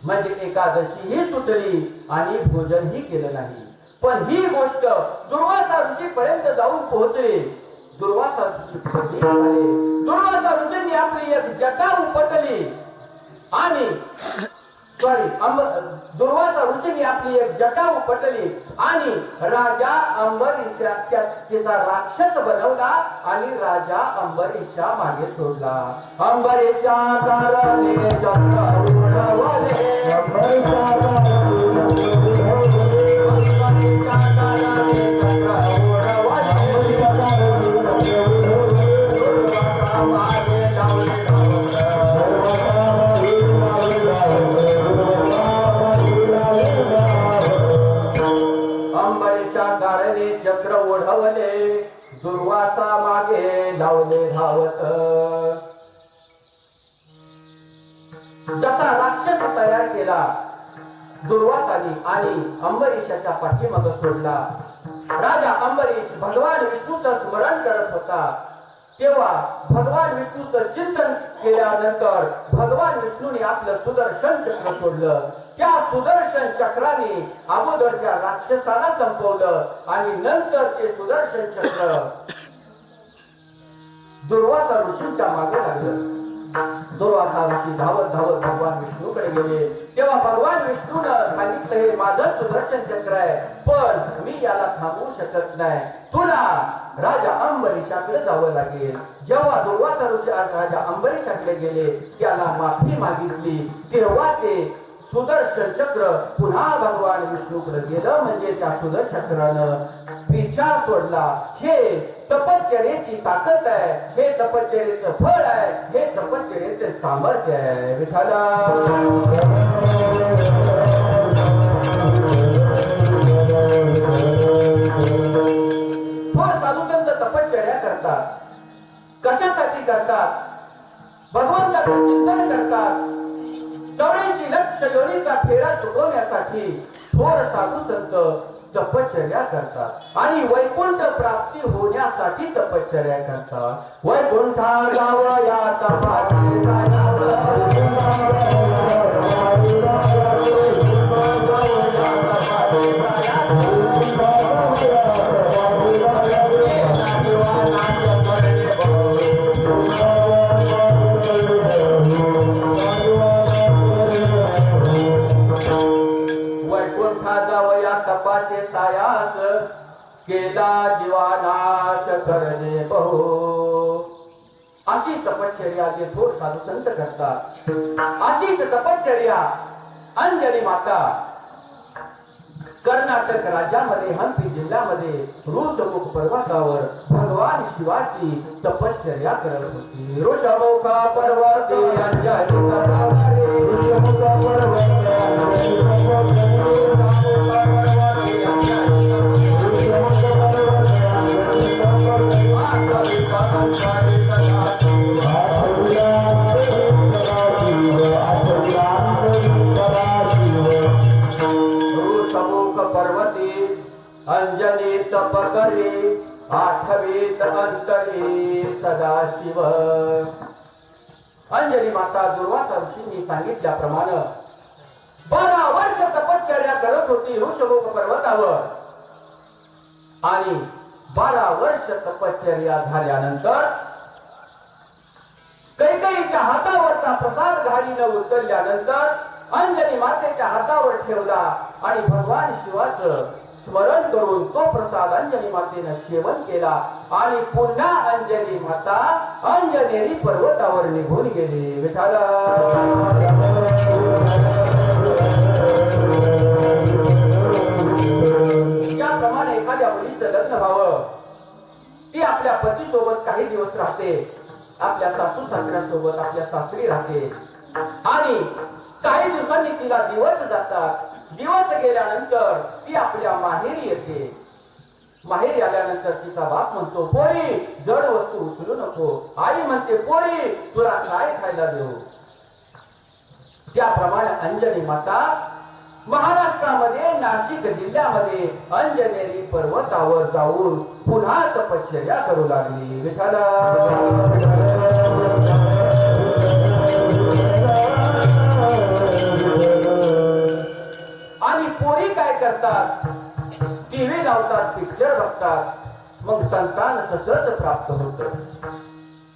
म्हणजे एकादशी ही सुटली आणि भोजन ही केलं नाही. पण ही गोष्ट दुर्वासा ऋषी पर्यंत जाऊन पोहोचली. दुर्वासा ऋषींनी आपली एक जटा उपटली आणि दुर्वासा ऋषींनी आपली एक जटा उपटली आणि राजा अंबरीशा त्याचा राक्षस बनवला आणि राजा अंबरीशा मागे सोडला. अंबरीच्या कारणे जटा उडवले, अंबरीच्या कारणे चक्र ओढवले. आले धावत. जसा राक्षस तयार केला दुर्वासानी आणि अंबरीशाच्या पाठीमागे सोडला. राजा अंबरीश भगवान विष्णूचं स्मरण करत होता. तेव्हा भगवान विष्णूचं चिंतन केल्यानंतर भगवान विष्णूने आपलं सुदर्शन चक्र सोडलं. त्या सुदर्शन चक्राने अगोदर त्या राक्षसाला संपवलं आणि नंतर ते सुदर्शन चक्र दुर्वासा ऋषींच्या मागे लागलं. दुर्वासा ऋषी धावत धावत भगवान विष्णूकडे गेले. तेव्हा भगवान विष्णूनं सांगितलं, हे माझं सुदर्शन चक्र आहे, पण मी याला थांबवू शकत नाही. तुला राजा अंबरीशाकडे जावं लागेल. जेव्हा दुर्वासा ऋषी राजा अंबरीशाकडे गेले, त्याला माफी मागितली, तेव्हा ते सुदर्शन चक्र पुन्हा भगवान विष्णूकडे गेलं. म्हणजे त्या सुदर्शन चक्रानं पिछा सोडला. हे तपश्चर्येची ताकद आहे, हे तपश्चर्येचं फळ आहे, हे तपश्चर्येचे सामर्थ्य आहे. विठाला थोर साधुसंत तपश्चर्या करतात. कशासाठी करतात? भगवंताचं चिंतन करतात. 84 लक्ष योनीचा फेरा चुकवण्यासाठी थोर साधू संत तपश्चर्या करतात आणि वैकुंठ प्राप्ती होण्यासाठी तपश्चर्या करतात. वैकुंठा गावया तपासे तपासे सायास केला जीवानाश करणे बहु. अशी तपश्चर्या जे थोर साधू संत करतात. अशीच तपश्चर्या अंजनी माता कर्नाटक राज्यामध्ये हंपी जिल्ह्यामध्ये ऋषमुख पर्वतावर भगवान शिवाची तपश्चर्या करत होती. ऋषमुख पर्वते अंजनी ऋषमुख पर्वते अंजनी तप करे आठवीत अंतरी सदाशिव. अंजनी माता दुर्वासा ऋषींनी सांगितल्याप्रमाणे 12 वर्ष तपश्चर्या करत होती ऋषमुख पर्वतावर आणि 12 वर्ष तपश्चर्या झाल्यानंतर कैकेयीच्या हातावरचा प्रसाद घालीनं उचलल्यानंतर अंजनी मातेच्या हातावर ठेवला आणि भगवान शिवाचं स्मरण करून तो प्रसाद अंजनी मातेनं सेवन केला आणि पुन्हा अंजनी माता अंजनेरी पर्वतावर निघून गेली. विठाला याप्रमाणे एखाद्या मुलीचं लग्न व्हावं, ती आपल्या पतीसोबत काही दिवस राहते, आपल्या सासू सासऱ्यासोबत आपल्या सासरी राहते आणि काही दिवसांनी तिला दिवस जातात. दिवस गेल्यानंतर ती आपल्या माहेरी येते. माहेरी आल्यानंतर तिचा बाप म्हणतो, पोरी जड वस्तू उचलू नको. आई म्हणते, पोरी तुला काय खायला देऊ. त्याप्रमाणे अंजनी माता महाराष्ट्रामध्ये नाशिक जिल्ह्यामध्ये अंजनेरी पर्वतावर जाऊन पुन्हा तपश्चर्या करू लागली. विठाला आणि पोरी काय करतात? टीव्ही लावतात, पिक्चर बघतात, मग संतान तसंच प्राप्त होतं.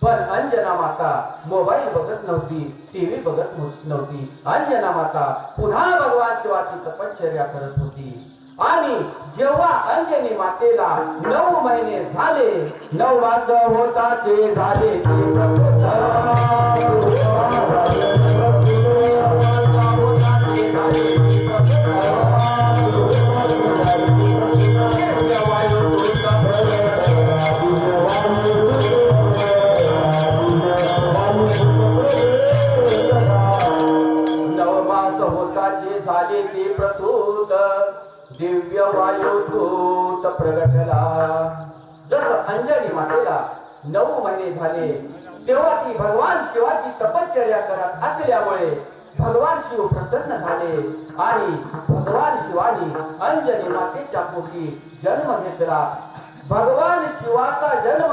पण अंजना माता मोबाईल बघत नव्हती, टीव्ही बघत नव्हती. अंजना माता पुन्हा भगवान शिवाची तपश्चर्या करत होती. आणि जेव्हा अंजनी मातेला 9 महिने झाले, 9 मास होता ते झाले झाले ते प्रसूत दिव्य वायू सूत प्रगटला. जसं अंजनी मातेला 9 महिने झाले. तेव्हा ती भगवान शिवाची तपश्चर्या करत असल्यामुळे भगवान शिव प्रसन्न झाले आणि भगवान शिवानी अंजनी मातेच्या पोटी जन्म घेतला. भगवान शिवाचा जन्म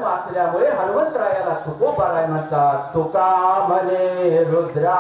असल्यामुळे हनुमंतरायाला तुकोबाराय म्हणतात. तुका म्हणे रुद्रा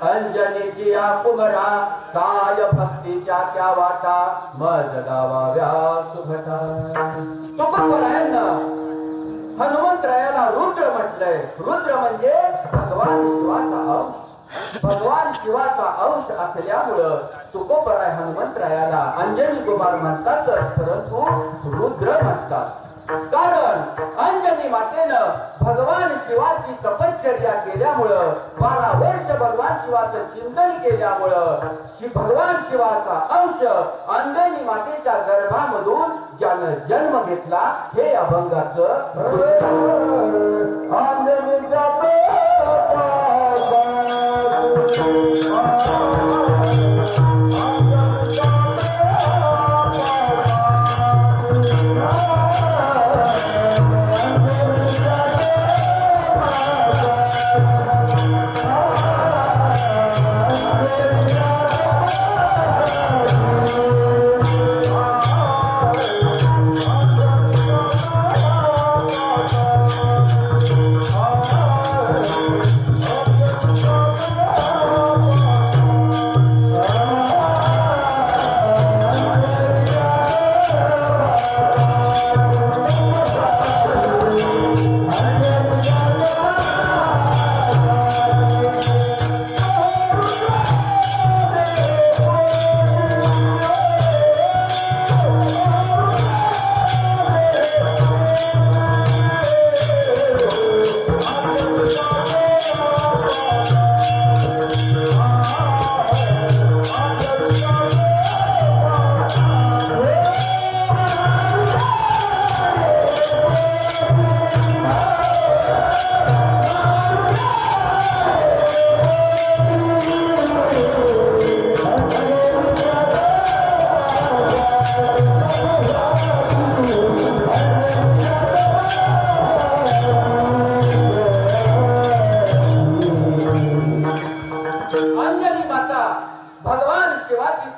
अंजनीची या कुमरा काय भक्तीच्या त्या वाटा मज गावाव्या सुभटा. तुकोबरायांना हनुमंतरायाला रुद्र म्हटलंय. रुद्र म्हणजे भगवान शिवाचा अंश असल्यामुळं तुकोबराय हनुमंतरायाला अंजनी कुमार म्हणतातच, परंतु रुद्र म्हणतात. कारण अंजनी मातेनं भगवान शिवाची तपश्चर्या केल्यामुळं 12 वर्ष भगवान शिवाचं चिंतन केल्यामुळं भगवान शिवाचा अंश अंजनी मातेच्या गर्भामधून ज्यानं जन्म घेतला हे अभंगाचं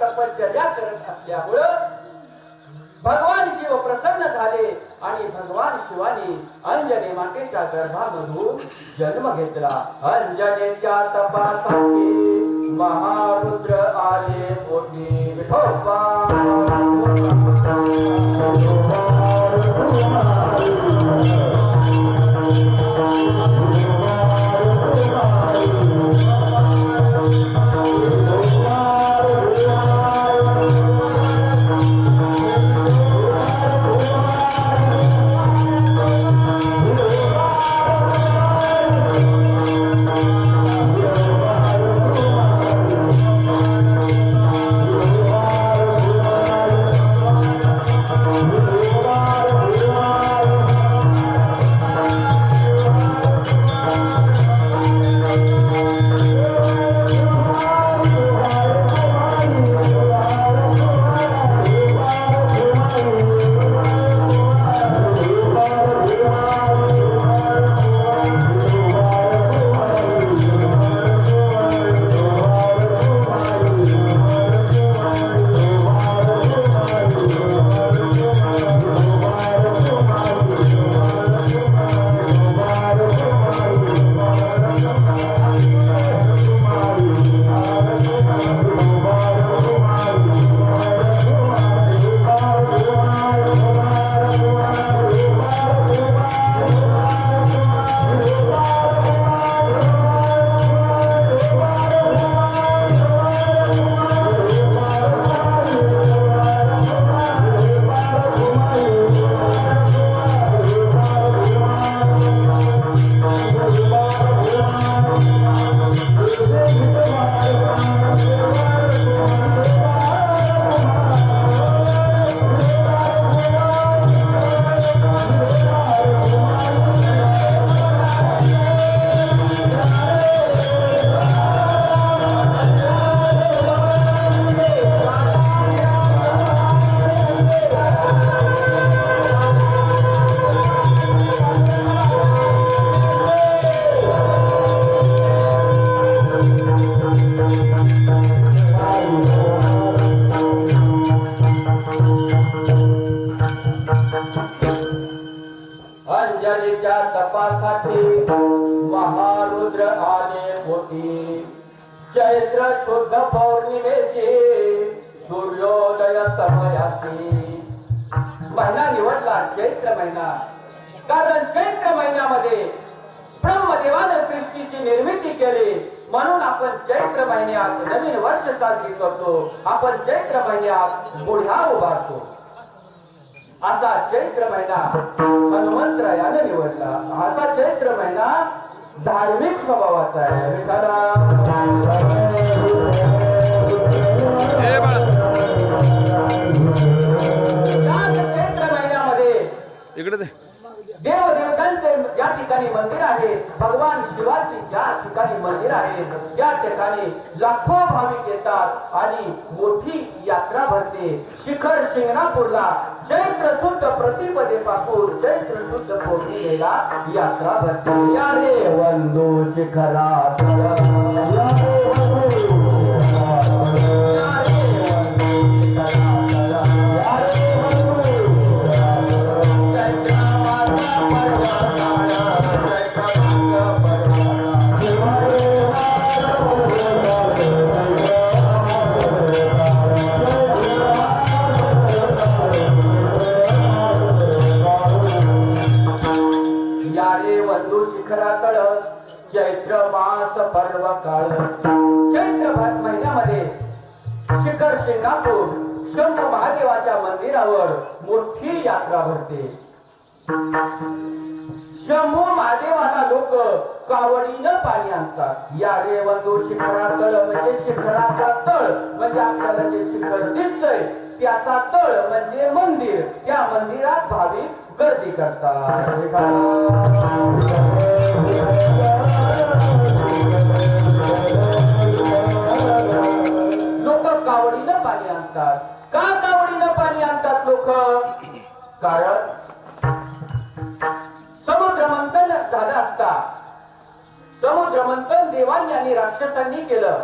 तपश्चर्या करत असल्यामुळं भगवान शिव प्रसन्न झाले आणि भगवान शिवानी अंजनी मातेच्या गर्भामधून जन्म घेतला. अंजनेच्या तपासाठी महारुद्र आले पोटी. Vithoba Thank you. तपासाठी महारुद्र आले पोटी चैत्र शुद्ध पौर्णिमेशी सूर्योदय समयासी महिना निवडला चैत्र महिना कारण चैत्र महिन्यामध्ये ब्रह्मदेवाने सृष्टीची निर्मिती केली म्हणून आपण चैत्र महिन्यात नवीन वर्ष साजरी करतो आपण चैत्र महिन्यात गुढ्या उभारतो असा चैत्र महिना हनुमंतरायाने निवडला असा चैत्र महिना धार्मिक स्वभावाचा आहे चैत्र महिन्यामध्ये इकडे देवदेवतांचे ज्या ठिकाणी मंदिर आहे भगवान शिवाची ज्या ठिकाणी मंदिर आहे त्या ठिकाणी लाखो भाविक येतात आणि मोठी यात्रा भरते शिखर शिंगणापूरला चैत्र शुद्ध प्रतिपदेपासून चैत्र शुद्ध पौर्णिमेला यात्रा भरते या रे वंदू शिखरा चैत्र मास पर्व काळ चैत्र महिन्यामध्ये शिखर शिंगणापूर शंभू महादेवाच्या मंदिरावर मोठी यात्रा भरते शंभू महादेवाला लोक कावडीनं पाणी आणतात या रेवंदू शिखरा तळ म्हणजे शिखराचा तळ म्हणजे आपल्याला जे शिखर दिसतंय त्याचा तळ म्हणजे मंदिर त्या मंदिरात भाविक गर्दी करतात लोक कावडीनं पाणी आणतात का कावडीनं पाणी आणतात लोक कारण समुद्र मंथन झालं असता समुद्र मंथन देवांनी आणि राक्षसांनी केलं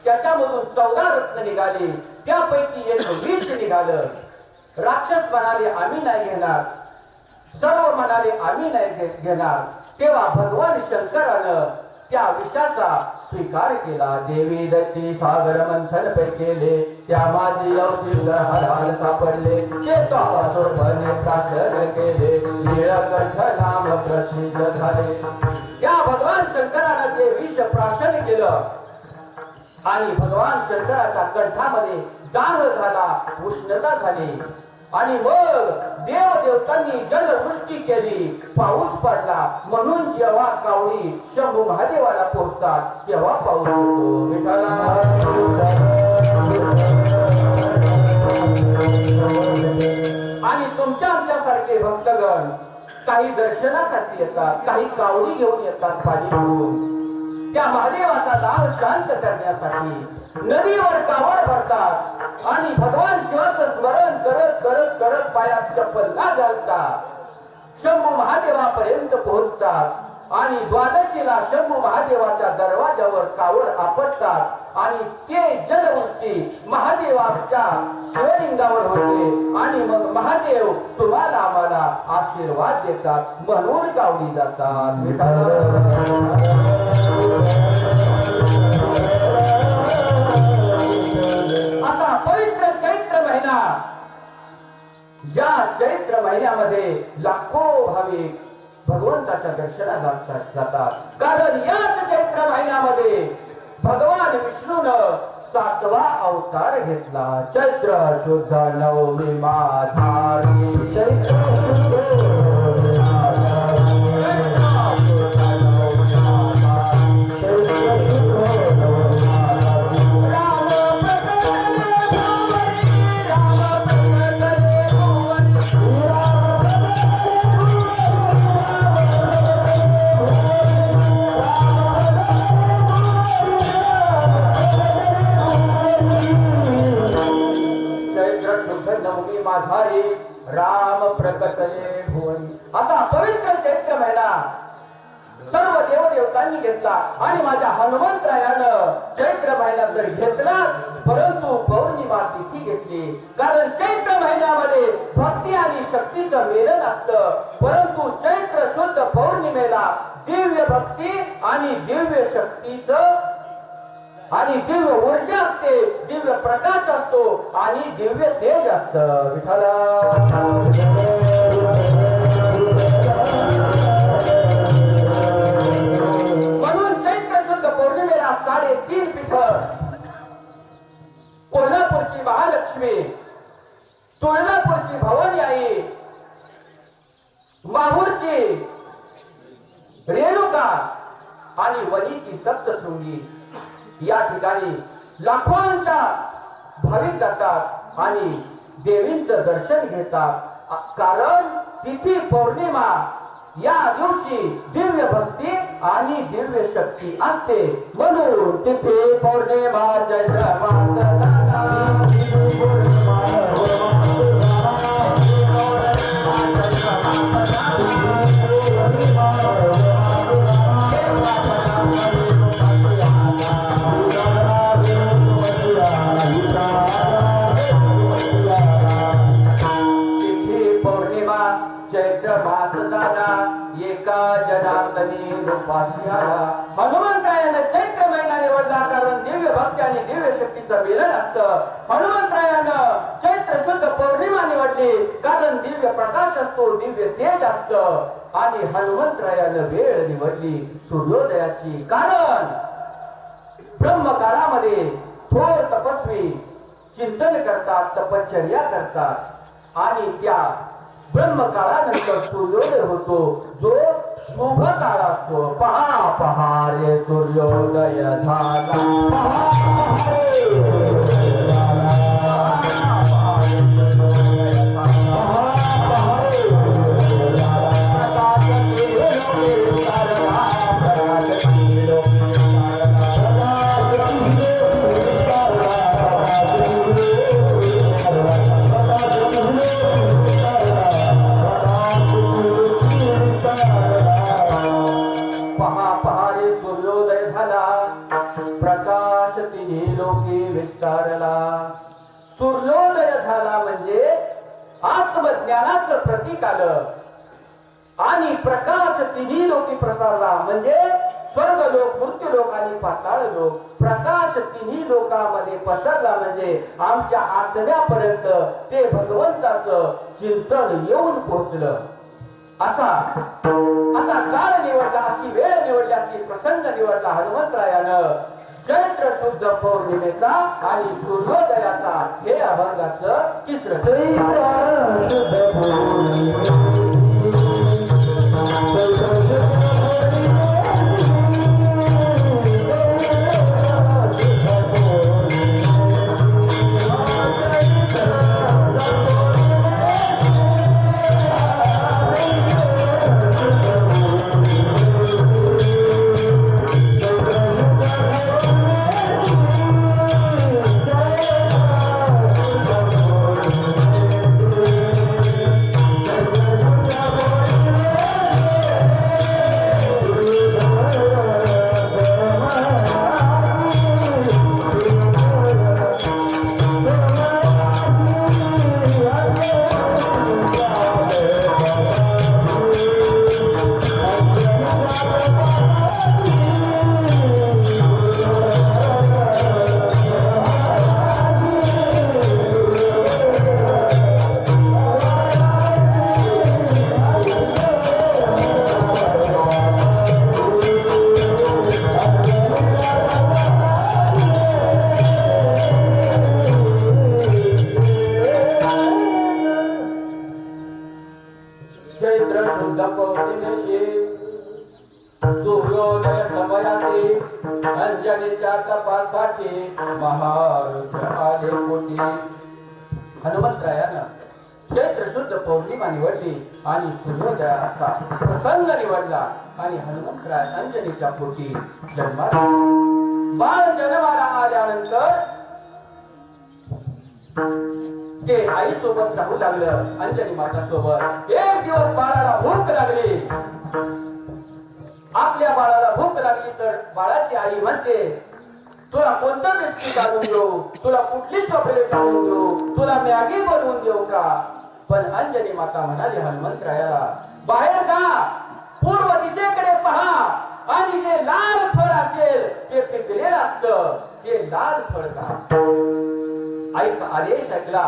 त्याच्यामधून 14 रत्न निघाले त्यापैकी एक विष निघालं राक्षस म्हणाले आम्ही नाही घेणार सर्व म्हणाले आम्ही नाही घेणार तेव्हा भगवान शंकरानं त्या विषाचा स्वीकार केला देवी दत्ती सागर मंथन पे केले त्या माझी अवतीर्थ हराल सापडले ते स्वरूपाने प्राशन केले नीळकंठ नाम प्रसिद्ध झाले त्या भगवान शंकरानं ते विष प्राशन केलं आणि भगवान शंकराच्या कंठामध्ये दाह झाला उष्णता झाली आणि मग देवदेवतांनी जलवृष्टी केली पाऊस पडला म्हणून जेव्हा कावडी शंभू महादेवाला पोहोचतात तेव्हा पाऊस आणि तुमच्या आमच्यासारखे भक्तगण काही दर्शनासाठी येतात काही कावडी घेऊन येतात पाणी घेऊन त्या महादेवाचा दाह शांत करण्यासाठी नदीवर कावड भरतात आणि भगवान शिवाचं स्मरण करत करत करत पायात चप्पल न घालता शंभू महादेवापर्यंत पोहोचतात आणि द्वादशीला शंभू महादेवाच्या दरवाजावर कावड आपटतात आणि ते जलवृष्टी महादेवाच्या शिवलिंगावर होते आणि मग महादेव तुम्हाला आम्हाला आशीर्वाद देतात म्हणून कावडी जातात आता पवित्र चैत्र महिना ज्या चैत्र महिन्यामध्ये लाखो भाविक भगवंताच्या दर्शनाला जातात कारण याच चैत्र महिन्यामध्ये भगवान विष्णूनं 7वा अवतार घेतला चैत्र शुद्ध नवमी माघारी माझारी राम प्रकटले भुवनी असा पवित्र चैत्र महिना सर्व देवदेवतांनी घेतला आणि माझ्या हनुमंतरायानं चैत्र महिना तर घेतलाच परंतु पौर्णिमा तिथी घेतली कारण चैत्र महिन्यामध्ये भक्ती आणि शक्तीचं मेलन असतं परंतु चैत्र शुद्ध पौर्णिमेला पौर्णिमेला दिव्य भक्ती आणि दिव्य शक्तीचं आणि दिव्य ऊर्जा असते, दिव्य प्रकाश असतो आणि दिव्य तेज असतं. विठ्ठल म्हणून चैत्र शुद्ध पौर्णिमेला 3.5 पीठ, कोल्हापूरची महालक्ष्मी, तुळजापूरची भवानी आई, माहूरची रेणुका आणि वणीची सप्तशृंगी या ठिकाणी लाखोंच्या भाविक जातात आणि देवींचं दर्शन घेतात. कारण तिथी पौर्णिमा या दिवशी दिव्य भक्ती आणि दिव्य शक्ती असते. म्हणून तिथी पौर्णिमा चैत्र मास झाला एका जनार्दनी रूपाशी आला. हनुमंतरायानं चैत्र महिना निवडला कारण दिव्य भक्ती आणि दिव्य शक्तीचं मिलन असतं. हनुमंतरायानं चैत्र शुद्ध पौर्णिमा निवडली कारण दिव्य प्रकाश असतो, दिव्य तेज असतं. आणि हनुमंतरायानं वेळ निवडली सूर्योदयाची कारण ब्रह्मकाळामध्ये थोर तपस्वी चिंतन करतात, तपश्चर्या करतात आणि त्या ब्रह्मकाळानंतर सूर्योदय होतो जो शुभ काळ असतो. पहा पहा रे सूर्योदय झाला, सूर्योदय झाला म्हणजे आत्मज्ञानाचं प्रतीक आलं आणि प्रकाश तिन्ही लोकी प्रसारला म्हणजे स्वर्ग लोक, मृत्यू लोक आणि पाताळ लोक. प्रकाश तिन्ही लोकांमध्ये पसरला म्हणजे आमच्या आत्म्यापर्यंत ते भगवंताचं चिंतन येऊन पोहोचलं. असा काळ निवडला, अशी वेळ निवडली, अशी प्रसंग निवडला हनुमंतरायानं. चैत्र शुद्ध पौर्णिमेचा आणि सूर्योदयाचा हे अभंगाचं तिसरं. सूर्योदय समयासी अंजनीच्या तपासाठी महारुद्र आले कोटी. हनुमंतरायानं चैत्र शुद्ध पौर्णिमा निवडली आणि सूर्योदयाचा प्रसंग निवडला आणि हनुमंतराय अंजनीच्या पोटी जन्माला. बाळ जन्माला आल्यानंतर ते आई सोबत राहू लागलं, अंजनी माता सोबत. एक दिवस बाळाला भूक लागली. आपल्या बाळाला भूक लागली तर बाळाची आई म्हणते, तुला कोणतं बिस्किट आणून देऊ, तुला कुठली चॉकलेट आणून देऊ, तुला मॅगी बनवून देऊ का? पण अंजनी माता म्हणाली हनुमंतरायाला, बाहेर जा पूर्व दिशेकडे पहा आणि जे लाल फळ असेल ते पिकलेलं असतं, ते लाल फळ का? आईचा आदेश ऐकला.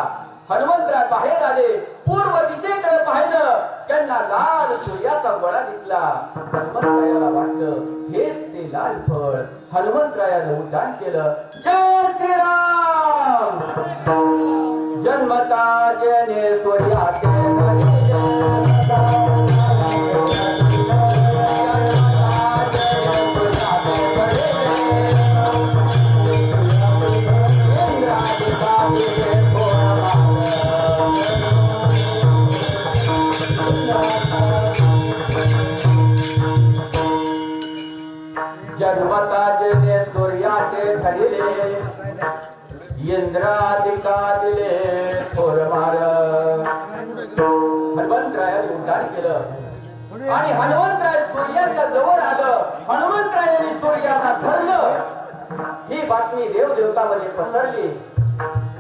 हनुमंतराय बाहेर आले, पूर्व दिशेकडे पाहिलं, त्यांना लाल सूर्याचा गोळा दिसला. हनुमंतरायाला वाटलं हेच ते लाल फळ. हनुमंतरायानं उड्डाण केलं. जय श्रीराम. जन्मता जने सूर्याचे जन्मता जने सूर्याचे ठरिले, इंद्रादिका दिले थोर मार. हनुमंतरायाने उड्डाण केलं आणि हनुमंतराय सूर्याच्या जवळ आलं. हनुमंतरायाने सूर्याला धरलं. ही बातमी देवदेवतांमध्ये पसरली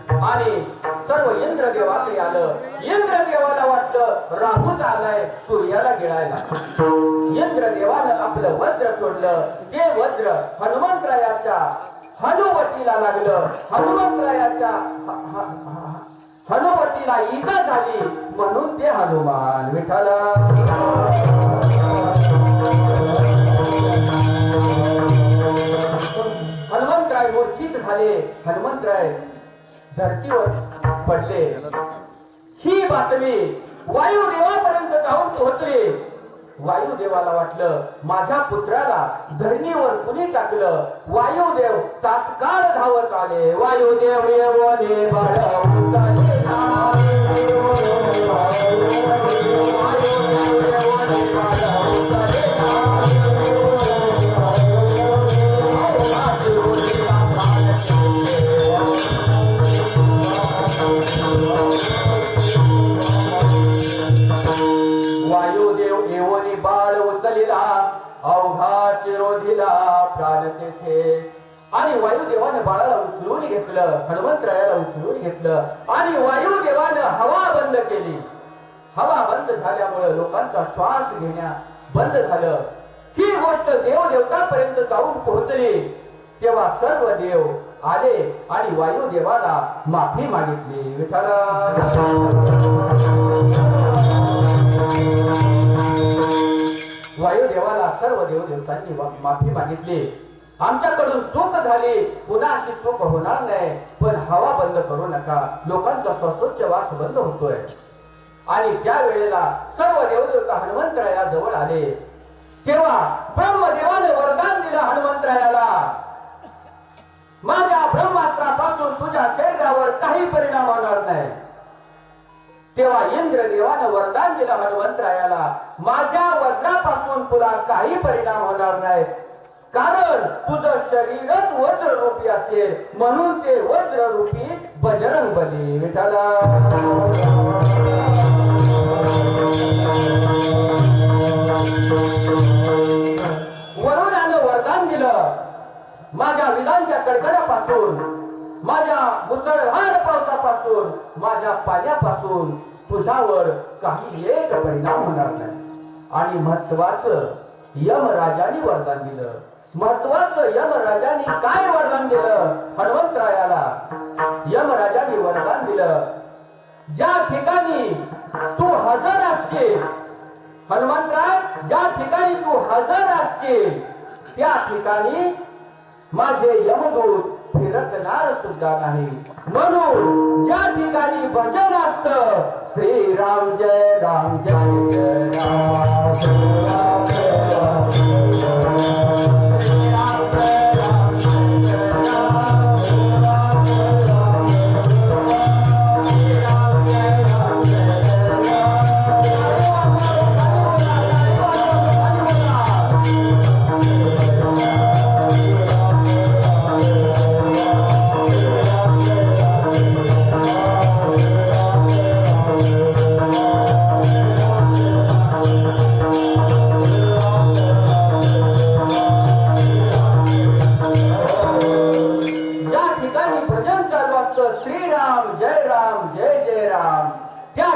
आणि सर्व इंद्रदेवाकडे आलं. इंद्रदेवाला वाटलं राहूच आलाय सूर्याला गिळायला. इंद्रदेवानं आपलं वज्र सोडलं. ते वज्र हनुमंतरायाच्या हनुवटीला लागलं. हनुमंतरायाच्या हनुवटीला इजा झाली म्हणून ते हनुमान विठ्ठल. हनुमंतराय मूर्छित झाले. हनुमंतराय धरतीवर पडले. ही बातमी वायुदेवापर्यंत जाऊन पोहोचली. वायुदेवाला वाटलं माझ्या पुत्राला धरणीवर कुणी टाकलं. वायुदेव तात्काळ धावत आले. वायुदेव येवने वायुदेव येवनी बाळ उचलिला, अवघा चिरोधीला प्राण तेथे. आणि वायुदेवानं बाळाला उचलून घेतलं. हनुमंतरायाला उचलून घेतलं आणि वायुदेवानं हवा बंद केली. हवा बंद झाल्यामुळे लोकांचा श्वास घेण्या बंद झालं. ही गोष्ट देवदेवतांपर्यंत जाऊन पोहोचली. तेव्हा सर्व देव आले आणि वायुदेवाला माफी मागितली. विठ्ठल. वायुदेवाला सर्व देवदेवतांनी माफी मागितली. आमच्याकडून चूक झाली, पुन्हा अशी चूक होणार नाही, पण हवा बंद करू नका. लोकांचा श्वासोच्छवास बंद होतोय. आणि त्या वेळेला सर्व देवदेवता हनुमंतराया जवळ आले. तेव्हा ब्रह्मदेवाने वरदान दिलं हनुमंतरायाला, माझ्या ब्रह्मास्त्रापासून तुझ्या चेहऱ्यावर काही परिणाम होणार नाही. तेव्हा इंद्रदेवानं वरदान दिलं हनुमंतरायाला, माझ्या वज्रापासून तुला काही परिणाम होणार नाही, कारण तुझं शरीरच वज्ररूपी असेल, म्हणून ते वज्ररूपी बजरंगबली. विठ्ठला. वरुणानं वरदान दिलं, माझ्या विजांच्या कडकडापासून, माझ्या मुसळधार पावसापासून, माझ्या पाण्यापासून तुझ्यावर काही एक परिणाम होणार नाही. आणि महत्वाचं यमराजाने वरदान दिलं. महत्वाचं यमराजाने काय वरदान दिलं हनुमंतरायाला? यमराजाने वरदान दिलं, ज्या ठिकाणी तू हजर असशील हनुमंतराय, ज्या ठिकाणी तू हजर असशील त्या ठिकाणी माझे यमदूत फिरकणार सुद्धा नाही. म्हणून ज्या ठिकाणी भजन असतं, श्रीराम जय राम जय जय राम, श्रीराम जय राम जय राम, श्रीराम जय राम जय जय राम, श्रीराम जय राम जय जय राम, श्रीराम जय राम जय जय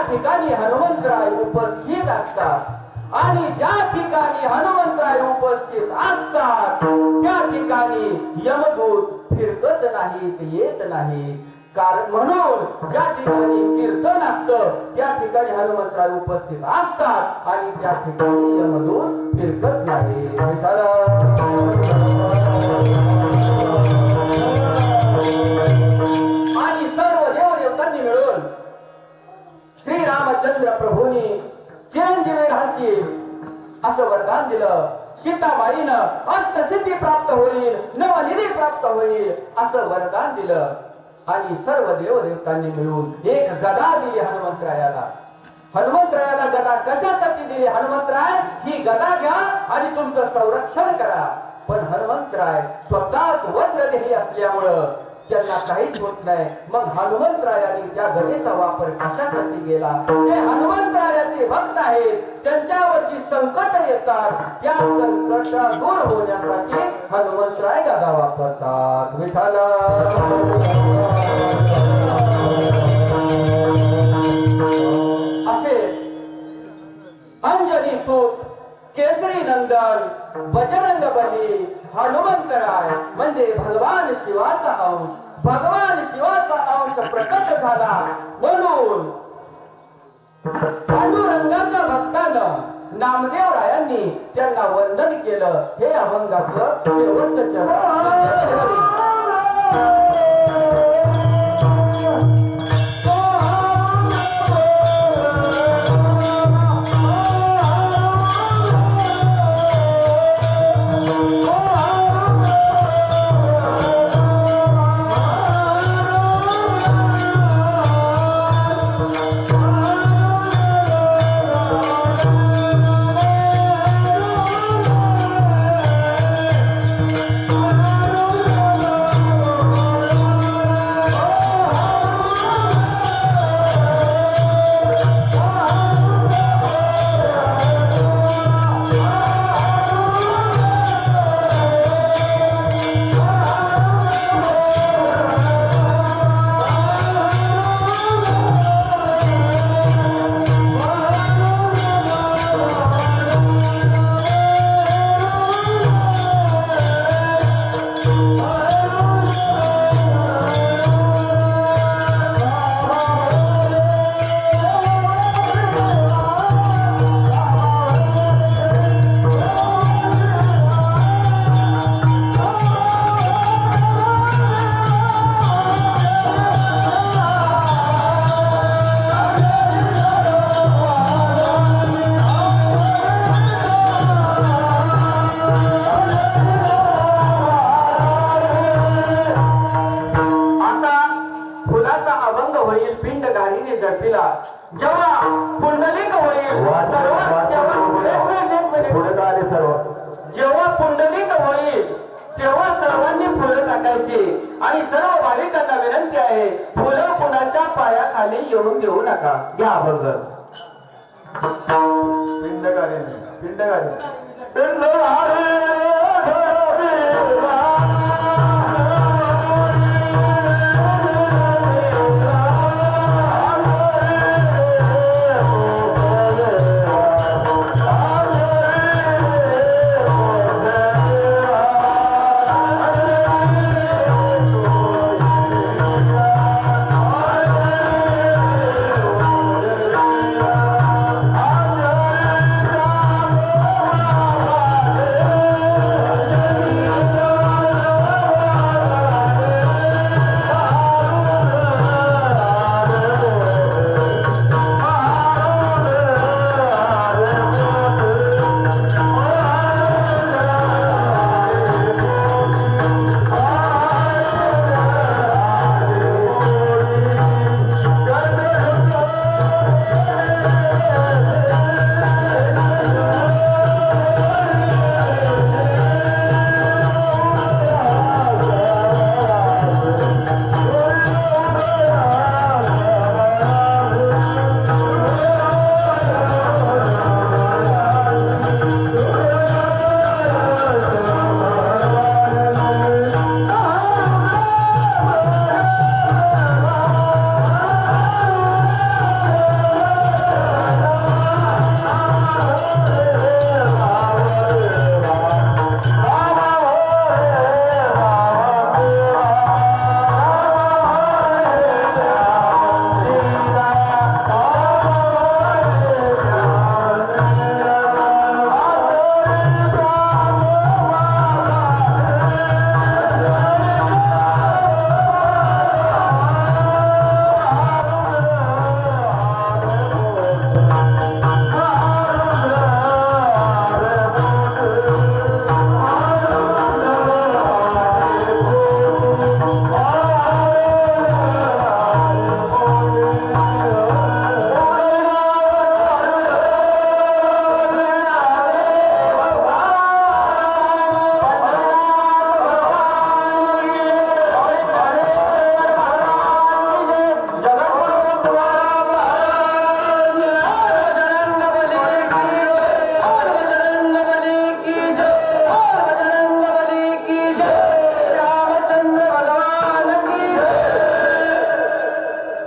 ठिकाणी हनुमंतराय उपस्थित असतात आणि ज्या ठिकाणी हनुमंतराय उपस्थित असतात त्या ठिकाणी यमदूत फिरकत नाहीत, येत नाही. कारण म्हणून ज्या ठिकाणी कीर्तन असतं त्या ठिकाणी हनुमंतराय उपस्थित असतात आणि त्या ठिकाणी यमदूत फिरकत नाही. आणि सर्व देवदेवतांनी मिळून श्रीरामचंद्र प्रभूंनी चिरंजीवी राहशील असं वरदान दिलं. सीताबाईनं अष्टसिद्धी प्राप्त होईल, नवनिधी प्राप्त होईल असं वरदान दिलं. आणि सर्व देवदेवतांनी मिळून एक गदा दिली हनुमंतरायाला. हनुमंतरायाला गदा कशासाठी दिली? हनुमंतराय ही गदा घ्या आणि तुमचं संरक्षण करा. पण हनुमंतराय स्वतःच वज्रदेही असल्यामुळं त्यांना काहीच होत नाही. मग हनुमंतरायांनी त्या गदेचा वापर कशासाठी केला? जे हनुमंतरायाचे भक्त आहेत त्यांच्यावरची संकट येतात त्या संकट दूर होण्यासाठी हनुमंतराय गदा वापरतात. विठ्ठल असे अंजनी सूत, केसरी नंदन, बजरंग बली, हनुमंतराय म्हणजे भगवान शिवाचा अंश. भगवान शिवाचा अंश प्रकट झाला म्हणून पांडुरंगाच्या भक्तानं नामदेवरायांनी त्यांना वंदन केलं. हे अभंगाचं शेवटचं चरण. जेव्हा पुंडलिक होईल तेव्हा सर्वांनी फुलं टाकायची. आणि सर्व भाविकांना विनंती आहे फुलं कुणाच्या पायाखाली येऊन देऊ नका. घ्या अभंग. पिंडगाडी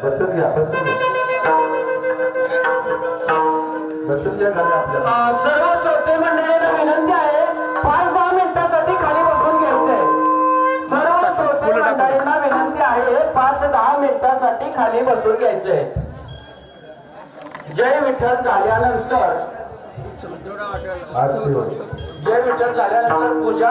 बसून घ्या बसून घ्या बसून घ्या खाली आपल्याला. सर्व श्रोते मंडळींना विनंती आहे 5-10 मिनिटासाठी खाली बसून घ्यायचंय. सर्व श्रोते मंडळींना विनंती आहे 5-10 मिनिटासाठी खाली बसून घ्यायचंय. जय विठ्ठल झाल्यानंतर आरती होईल. जय विठ्ठल झाल्यानंतर पूजा